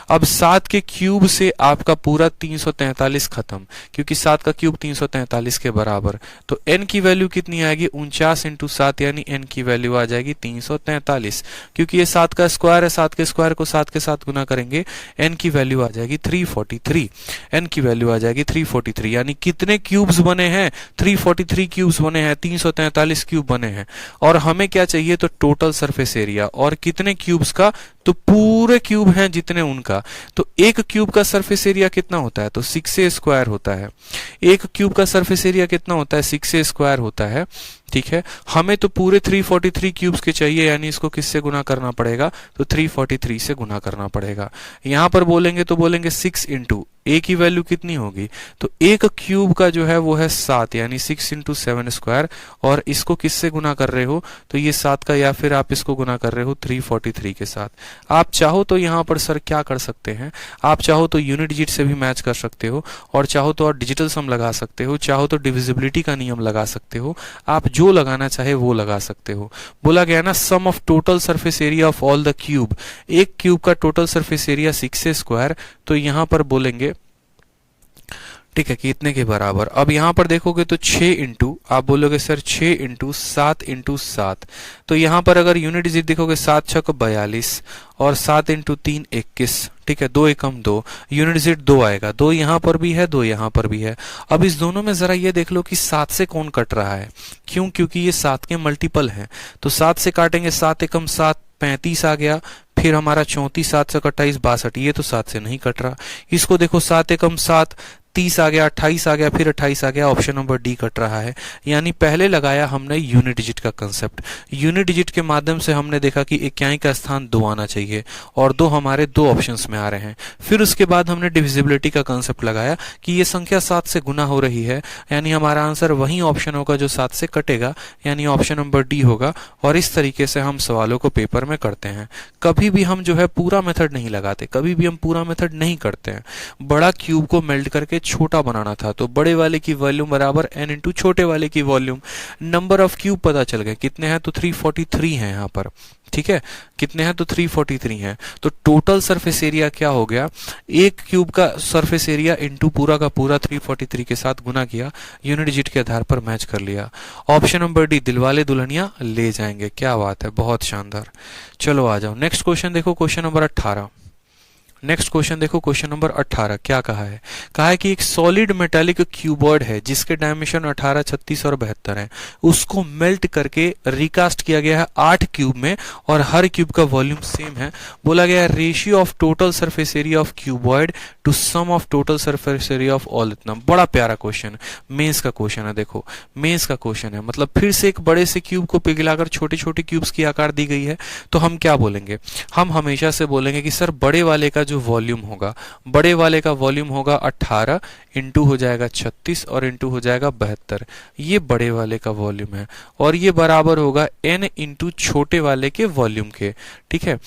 अब 7 के क्यूब से आपका पूरा 343 खत्म, क्योंकि 7 का क्यूब 343 के बराबर। तो n की वैल्यू कितनी आएगी, 49 इंटू 7, यानी n की वैल्यू आ जाएगी 343। क्योंकि ये 7 का स्क्वायर है, 7 के स्क्वायर को 7 के साथ गुना करेंगे, n की वैल्यू आ जाएगी 343। n की वैल्यू आ जाएगी 343, यानी कितने क्यूब्स बने हैं, 343 क्यूब्स बने हैं, 343 क्यूब बने हैं। और हमें क्या चाहिए, तो टोटल सरफेस एरिया, और कितने क्यूब्स का, तो पूरे क्यूब हैं जितने उनका। तो एक क्यूब का सरफेस एरिया कितना होता है, तो 6a स्क्वायर होता है। एक क्यूब का सरफेस एरिया कितना होता है, 6a स्क्वायर होता है, ठीक है। हमें तो पूरे 343 क्यूब्स के चाहिए, यानी इसको किससे गुना करना पड़ेगा, तो 343 से गुना करना पड़ेगा। यहां पर बोलेंगे तो बोलेंगे 6 इंटू ए की वैल्यू कितनी होगी, तो एक क्यूब का जो है वो है 7, यानी 6 इंटू 7 स्क्वायर। और इसको किससे गुना कर रहे हो, तो ये 7 का, या फिर आप इसको गुना कर रहे हो 343 के साथ। आप चाहो तो यहाँ पर सर क्या कर सकते हैं, आप चाहो तो यूनिट डिजिट से भी मैच कर सकते हो, और चाहो तो और डिजिटल सम लगा सकते हो, चाहो तो डिविजिबिलिटी का नियम लगा सकते हो। आप जो लगाना चाहे वो लगा सकते हो। बोला गया ना sum of total surface area of all the cube, एक क्यूब का total surface area 6a square. तो यहां पर बोलेंगे, ठीक है, कि इतने के बराबर। अब यहां पर देखोगे तो 6 इंटू, आप बोलोगे सर 6 इंटू 7 इंटू 7, तो यहां पर अगर यूनिट डिजिट देखोगे 7 छक 42 और 7 इंटू 3 21, ठीक है, 2 एकम 2, यूनिट डिजिट 2 आएगा, 2 यहां पर भी है, 2 यहां पर भी है। अब इस दोनों में जरा ये देख लो कि 7 से कौन कट रहा है, क्यों, क्योंकि ये 7 के मल्टीपल हैं। तो 7 से काटेंगे, 7 एकम 7 35 आ गया, फिर हमारा 34, 7 से 28 62, ये तो 7 से नहीं कट रहा। इसको देखो 7 एकम 7 30 आ गया, 28 आ गया, फिर 28 आ गया, ऑप्शन नंबर डी कट रहा है। यानी पहले लगाया हमने यूनिट डिजिट का कंसेप्ट, यूनिट डिजिट के माध्यम से हमने देखा कि इक्याई का स्थान 2 आना चाहिए, और 2 हमारे 2 ऑप्शंस में आ रहे हैं। फिर उसके बाद हमने डिविजिबिलिटी का कंसेप्ट लगाया कि ये संख्या 7 से गुना हो रही है, यानी हमारा आंसर वही ऑप्शन होगा जो 7 से कटेगा, यानी ऑप्शन नंबर डी होगा। और इस तरीके से हम सवालों को पेपर में करते हैं। कभी भी हम जो है पूरा मेथड नहीं लगाते, कभी भी हम पूरा मेथड नहीं करते हैं। बड़ा क्यूब को मेल्ट करके छोटा बनाना था, तो बड़े वाले की वॉल्यूम बराबर n इंटू छोटे वाले की वॉल्यूम। नंबर ऑफ क्यूब पता चल गए कितने हैं, तो 343 हैं यहाँ पर, ठीक है, कितने हैं तो 343 हैं। तो टोटल सरफेस एरिया क्या हो गया, एक क्यूब का सरफेस एरिया इनटू पूरा का पूरा 343 के साथ गुना किया, यूनिट डिजिट के आधार पर मैच कर लिया। Option number D, Dilwale Dulhania ले जाएंगे। क्या बात है, बहुत शानदार। चलो आ जाओ नेक्स्ट क्वेश्चन देखो, क्वेश्चन नंबर 18। नेक्स्ट क्वेश्चन देखो, क्वेश्चन नंबर 18 क्या कहा है कि एक सॉलिड मेटालिक क्यूबॉइड है जिसके डायमेंशन 18, 36 और 72 है, उसको मेल्ट करके रिकास्ट किया गया है 8 क्यूब में और हर क्यूब का वॉल्यूम सेम है। बोला गया है ratio of total surface area of cuboid to sum of total surface area of all. इतना बड़ा प्यारा क्वेश्चन, मेंस का क्वेश्चन है। देखो मेंस का क्वेश्चन है, मतलब फिर से एक बड़े से क्यूब को पिघलाकर छोटे छोटे क्यूब्स की आकार दी गई है। तो हम क्या बोलेंगे, हम हमेशा से बोलेंगे कि सर बड़े वाले का जो वॉल्यूम होगा, बड़े वाले का वॉल्यूम होगा 18 इंटू हो जाएगा 36 और इंटू हो जाएगा 72, ये बड़े वाले का वॉल्यूम है। और ये बराबर होगा n इंटू छोटे वाले के वॉल्यूम के। ठीक है,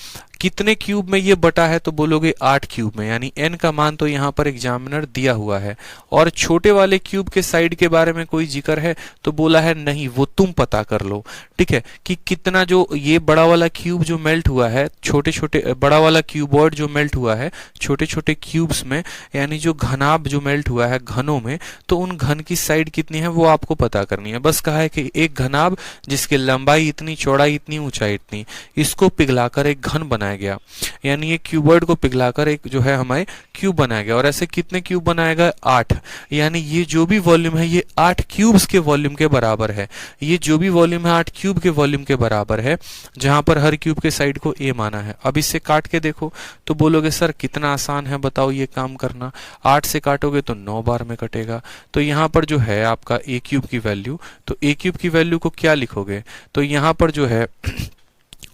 कितने क्यूब में ये बटा है तो बोलोगे 8 क्यूब में, यानी n का मान तो यहाँ पर एग्जामिनर दिया हुआ है। और छोटे वाले क्यूब के साइड के बारे में कोई जिक्र है तो बोला है नहीं, वो तुम पता कर लो। ठीक है, कि कितना जो ये बड़ा वाला क्यूब जो मेल्ट हुआ है, छोटे छोटे बड़ा वाला क्यूबॉइड जो मेल्ट हुआ है छोटे छोटे क्यूब्स में, यानी जो घनाभ जो मेल्ट हुआ है घनों में, तो उन घन की साइड कितनी है वो आपको पता करनी है। बस कहा है कि एक घनाभ जिसकी लंबाई इतनी, चौड़ाई इतनी, ऊंचाई इतनी, इसको पिघलाकर एक घन बनाया गया, यानी ये क्यूबॉइड को पिघलाकर एक जो है हमारे क्यूब बनाया गया। और ऐसे कितने क्यूब बनाएगा 8, यानी ये जो भी वॉल्यूम है ये 8 क्यूब्स के वॉल्यूम के बराबर है। ये जो भी वॉल्यूम है 8 क्यूब के वॉल्यूम के बराबर है, जहां पर हर क्यूब के साइड को a माना है। अब इससे काट के देखो तो बोलोगे सर कितना आसान है बताओ ये काम करना। 8 से काटोगे तो 9 बार में कटेगा। तो यहाँ पर जो है आपका a क्यूब की वैल्यू, तो a क्यूब की वैल्यू को क्या लिखोगे, तो यहाँ पर जो है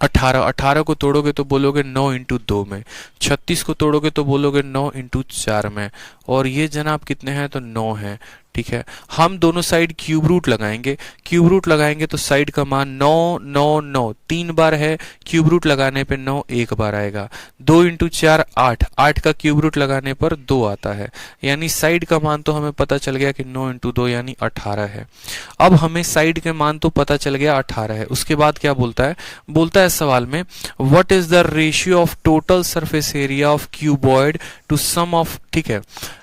18 को तोड़ोगे तो बोलोगे 9 इंटू 2 में, 36 को तोड़ोगे तो बोलोगे 9 इंटू 4 में, और ये जनाब कितने हैं तो 9 है। ठीक है, हम दोनों साइड क्यूब रूट लगाएंगे, क्यूब रूट लगाएंगे तो साइड का मान 9 9 9 3 बार है, क्यूब रूट लगाने पे 9 एक बार आएगा। 2 इंटू 4 8, 8 का क्यूब रूट लगाने पर 2 आता है, यानी साइड का मान तो हमें पता चल गया कि 9 इंटू 2 यानी 18 है। अब हमें साइड के मान तो पता चल गया 18 है। उसके बाद क्या बोलता है, बोलता है सवाल में what is the ratio of total surface area of cuboid to sum of. ठीक है,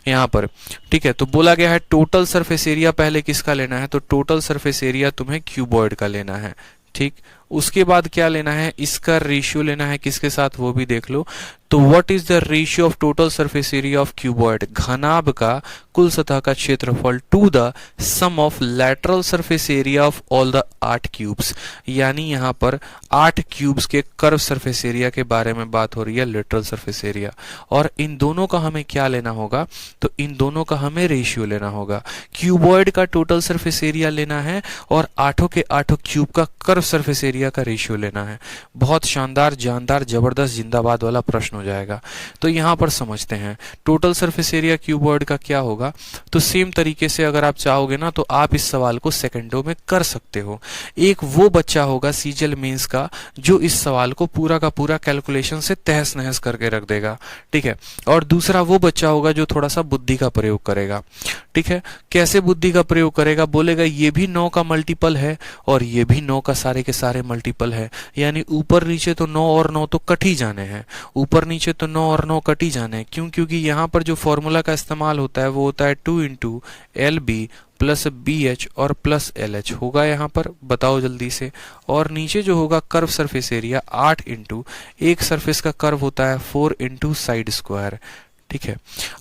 यहाँ पर ठीक है, तो बोला गया है टोटल सरफेस एरिया पहले किसका लेना है, तो टोटल सरफेस एरिया तुम्हें क्यूबॉइड का लेना है। ठीक, उसके बाद क्या लेना है, इसका रेशियो लेना है किसके साथ वो भी देख लो। तो what is the ratio of total surface area of cuboid, घनाभ का कुल सतह का क्षेत्रफल, to the sum of lateral surface area of all the 8 cubes, यानी यहाँ पर 8 क्यूब्स के कर्व सरफेस एरिया के बारे में बात हो रही है, लेटरल सरफेस एरिया। और इन दोनों का हमें क्या लेना होगा, तो इन दोनों का हमें रेशियो लेना होगा। क्यूबॉइड का टोटल सरफेस एरिया लेना है और 8 के 8 क्यूब का कर्व सरफेस एरिया का रेशियो लेना है। बहुत शानदार, जानदार, जबरदस्त, जिंदाबाद वाला प्रश्न हो जाएगा। तो यहां पर समझते हैं टोटल सरफेस एरिया क्यूबॉइड का क्या होगा। तो सेम तरीके से अगर आप चाहोगे ना तो आप इस सवाल को सेकंडों में कर सकते हो। एक वो बच्चा होगा सीजीएल मेंस का जो इस सवाल को पूरा का पूरा कैलकुलेशन से तहस नहस करके रख देगा। ठीक है, और दूसरा वो बच्चा होगा जो थोड़ा सा बुद्धि का प्रयोग करेगा। ठीक है, कैसे बुद्धि का प्रयोग करेगा, बोलेगा ये भी 9 का मल्टीपल है और ये भी 9 का सारे के सारे मल्टीपल है, यानी ऊपर नीचे तो 9 और 9 तो कट ही जाने हैं, ऊपर नीचे तो 9 और 9 कट ही जाने हैं। क्यों, क्योंकि यहाँ पर जो फॉर्मूला का इस्तेमाल होता है वो होता है 2 इंटू LB प्लस BH और प्लस LH होगा यहाँ पर, बताओ जल्दी से। और नीचे जो होगा कर्व सरफेस एरिया 8 इंटू एक सरफेस का कर्व होता है 4 इंटू साइड स्क्वायर। ठीक है,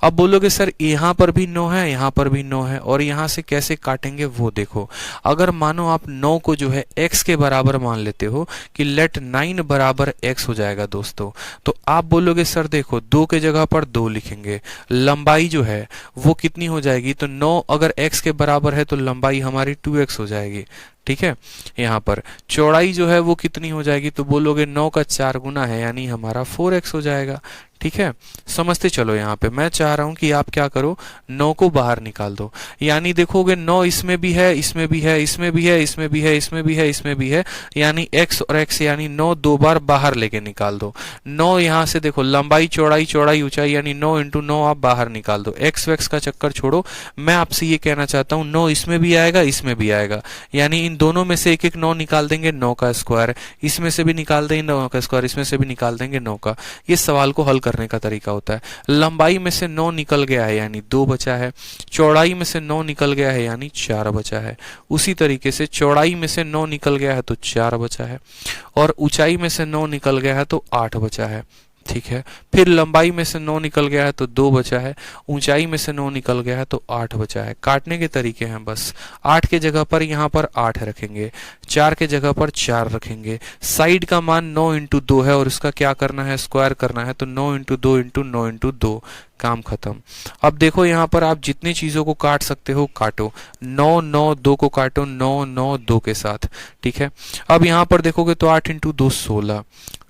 अब बोलोगे सर यहाँ पर भी 9 है, यहाँ पर भी 9 है, और यहाँ से कैसे काटेंगे वो देखो। अगर मानो आप 9 को जो है x के बराबर मान लेते हो कि लेट 9 बराबर x हो जाएगा दोस्तों, तो आप बोलोगे सर देखो 2 के जगह पर 2 लिखेंगे, लंबाई जो है वो कितनी हो जाएगी, तो 9 अगर x के बराबर है तो लंबाई हमारी 2x हो जाएगी। ठीक है, यहाँ पर चौड़ाई जो है वो कितनी हो जाएगी, तो बोलोगे 9 का 4 गुना है यानी हमारा 4x हो जाएगा। ठीक है, समझते चलो। यहाँ पे मैं चाह रहा हूं कि आप क्या करो, 9 को बाहर निकाल दो। यानी देखोगे 9 इसमें भी है, इसमें भी है, इसमें भी है, इसमें भी है, इसमें भी है, इसमें भी है, यानी x और x यानी 9 दो बार बाहर लेके निकाल दो। 9 यहाँ से देखो लंबाई चौड़ाई चौड़ाई ऊंचाई यानी 9 इंटू 9 आप बाहर निकाल दो। x वैक्स का चक्कर छोड़ो, मैं आपसे ये कहना चाहता हूँ 9 इसमें भी आएगा, इसमें भी आएगा, यानी इन दोनों में से एक एक 9 निकाल देंगे, 9 का स्क्वायर, इसमें से भी निकाल देंगे 9 का स्क्वायर, इसमें से भी निकाल देंगे 9 का। ये सवाल को हल करने का तरीका होता है। लंबाई में से 9 निकल गया है यानी 2 बचा है, चौड़ाई में से 9 निकल गया है यानी 4 बचा है। उसी तरीके से चौड़ाई में से 9 निकल गया है तो 4 बचा है, और ऊंचाई में से 9 निकल गया है तो 8 बचा है। ठीक है, फिर लंबाई में से 9 निकल गया है तो 2 बचा है, ऊंचाई में से 9 निकल गया है तो 8 बचा है। काटने के तरीके हैं बस, 8 के जगह पर यहाँ पर 8 रखेंगे, 4 के जगह पर 4 रखेंगे, साइड का मान 9 इंटू 2 है और इसका क्या करना है, स्क्वायर करना है, तो 9 इंटू 2 इंटू 9 इंटू 2, काम खत्म। अब देखो यहाँ पर आप जितनी चीजों को काट सकते हो काटो, 9 9 2 को काटो 9 9 2 के साथ। ठीक है, अब यहाँ पर देखोगे तो 8 इंटू 2 16,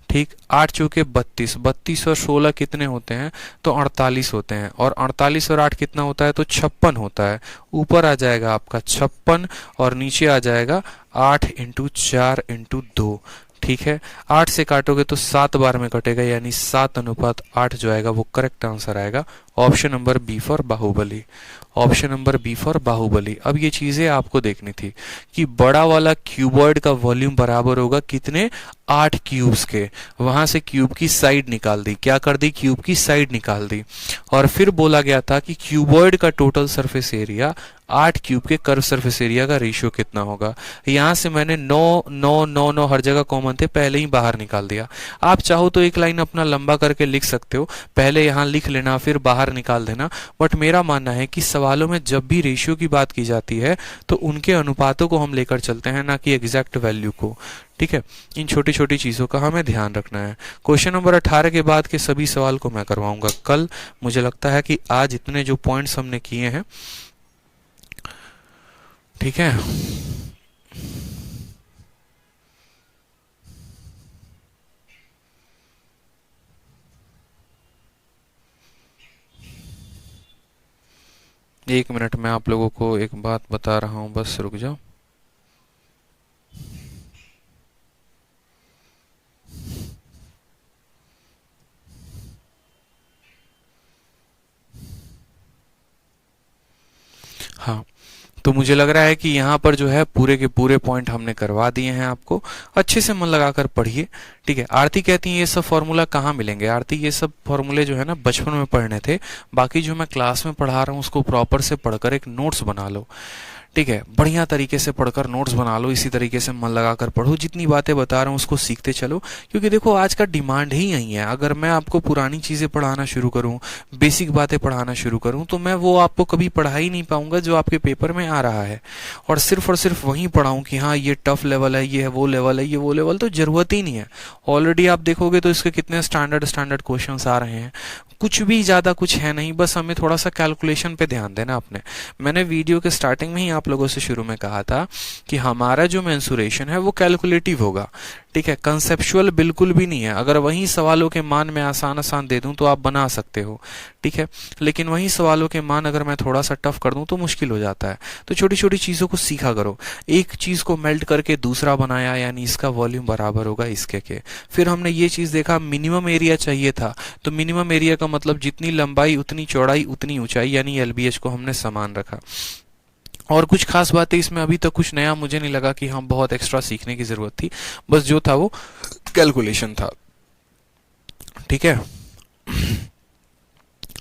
ठीक, 8 चौके 32, 32 और 16 कितने होते हैं, तो 48 होते हैं, और 48 और 8 कितना होता है, तो 56 होता है। ऊपर आ जाएगा आपका 56 और नीचे आ जाएगा 8 इंटू 4 इंटू 2। ठीक है, 8 से काटोगे तो 7 बार में कटेगा, यानी 7:8 जो आएगा वो करेक्ट आंसर आएगा। Option number B for Baahubali, option number B for Baahubali. अब ये चीजें आपको देखनी थी कि बड़ा वाला क्यूबॉइड का वॉल्यूम बराबर होगा कितने, 8 क्यूब्स के। वहां से क्यूब की साइड निकाल दी, क्या कर दी, क्यूब की साइड निकाल दी, और फिर बोला गया था कि क्यूबॉइड का टोटल सरफेस एरिया 8 क्यूब के कर्व सरफेस एरिया का रेशियो कितना होगा। यहां से मैंने 9 9 9 9 हर जगह कॉमन थे, पहले ही बाहर निकाल दिया। आप चाहो तो एक लाइन अपना लंबा करके लिख सकते हो, पहले यहां लिख लेना फिर बाहर निकाल देना, बट मेरा मानना है कि सवालों में जब भी रेशियो की बात की जाती है तो उनके अनुपातों को हम लेकर चलते हैं, ना कि एग्जैक्ट वैल्यू को। ठीक है, इन छोटी छोटी चीजों का हमें ध्यान रखना है। क्वेश्चन नंबर 18 के बाद के सभी सवाल को मैं करवाऊंगा कल। मुझे लगता है कि आज इतने जो पॉइंट्स हमने किए हैं, ठीक है, एक मिनट में आप लोगों को एक बात बता रहा हूं, बस रुक जाओ। हाँ, तो मुझे लग रहा है कि यहाँ पर जो है पूरे के पूरे पॉइंट हमने करवा दिए हैं आपको। अच्छे से मन लगाकर पढ़िए। ठीक है, आरती कहती है ये सब फॉर्मूला कहाँ मिलेंगे। आरती ये सब फॉर्मूले जो है ना बचपन में पढ़ने थे, बाकी जो मैं क्लास में पढ़ा रहा हूँ उसको प्रॉपर से पढ़कर एक नोट्स बना लो। ठीक है, बढ़िया तरीके से पढ़कर नोट्स बना लो, इसी तरीके से मन लगाकर पढ़ो, जितनी बातें बता रहा हूँ उसको सीखते चलो, क्योंकि देखो आज का डिमांड ही यही है। अगर मैं आपको पुरानी चीजें पढ़ाना शुरू करूँ, बेसिक बातें पढ़ाना शुरू करूँ, तो मैं वो आपको कभी पढ़ा ही नहीं पाऊंगा जो आपके पेपर में आ रहा है। और सिर्फ वही पढ़ाऊं कि हाँ ये टफ लेवल है, ये है वो लेवल है, ये वो लेवल, तो जरूरत ही नहीं है। ऑलरेडी आप देखोगे तो इसके कितने स्टैंडर्ड क्वेश्चंस आ रहे हैं, कुछ भी ज्यादा कुछ है नहीं, बस हमें थोड़ा सा कैलकुलेशन पे ध्यान देना अपने। मैंने वीडियो के स्टार्टिंग में ही आप लोगों से शुरू में कहा था कि हमारा जो मेंसुरेशन है वो कैलकुलेटिव होगा। ठीक है, कंसेप्चुअल बिल्कुल भी नहीं है। अगर वही सवालों के मान मैं आसान दे दूं तो आप बना सकते हो, ठीक है, लेकिन वही सवालों के मान अगर मैं थोड़ा सा टफ कर दूं तो मुश्किल हो जाता है। तो छोटी छोटी चीजों को सीखा करो। एक चीज को मेल्ट करके दूसरा बनाया, यानी इसका वॉल्यूम बराबर होगा इसके के। फिर हमने ये चीज देखा, मिनिमम एरिया चाहिए था, तो मिनिमम एरिया का मतलब जितनी लंबाई उतनी चौड़ाई उतनी ऊंचाई, यानी एलबीएच को हमने समान रखा। और कुछ खास बातें इसमें अभी तक कुछ नया मुझे नहीं लगा कि हम बहुत एक्स्ट्रा सीखने की जरूरत थी, बस जो था वो कैलकुलेशन था। ठीक है,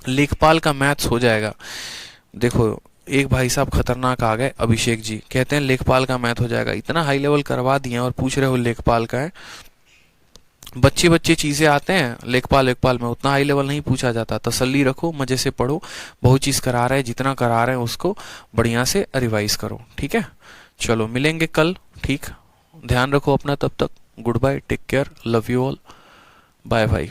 लेखपाल का मैथ्स हो जाएगा। देखो एक भाई साहब खतरनाक आ गए, अभिषेक जी कहते हैं लेखपाल का मैथ हो जाएगा। इतना हाई लेवल करवा दिया और पूछ रहे हो लेखपाल का है। बच्चे चीजें आते हैं, लेखपाल में उतना हाई लेवल नहीं पूछा जाता। तसल्ली रखो, मजे से पढ़ो, बहुत चीज करा रहे हैं, जितना करा रहे हैं उसको बढ़िया से रिवाइज करो। ठीक है, चलो मिलेंगे कल। ठीक, ध्यान रखो अपना, तब तक goodbye, take care, love you all, bye bye.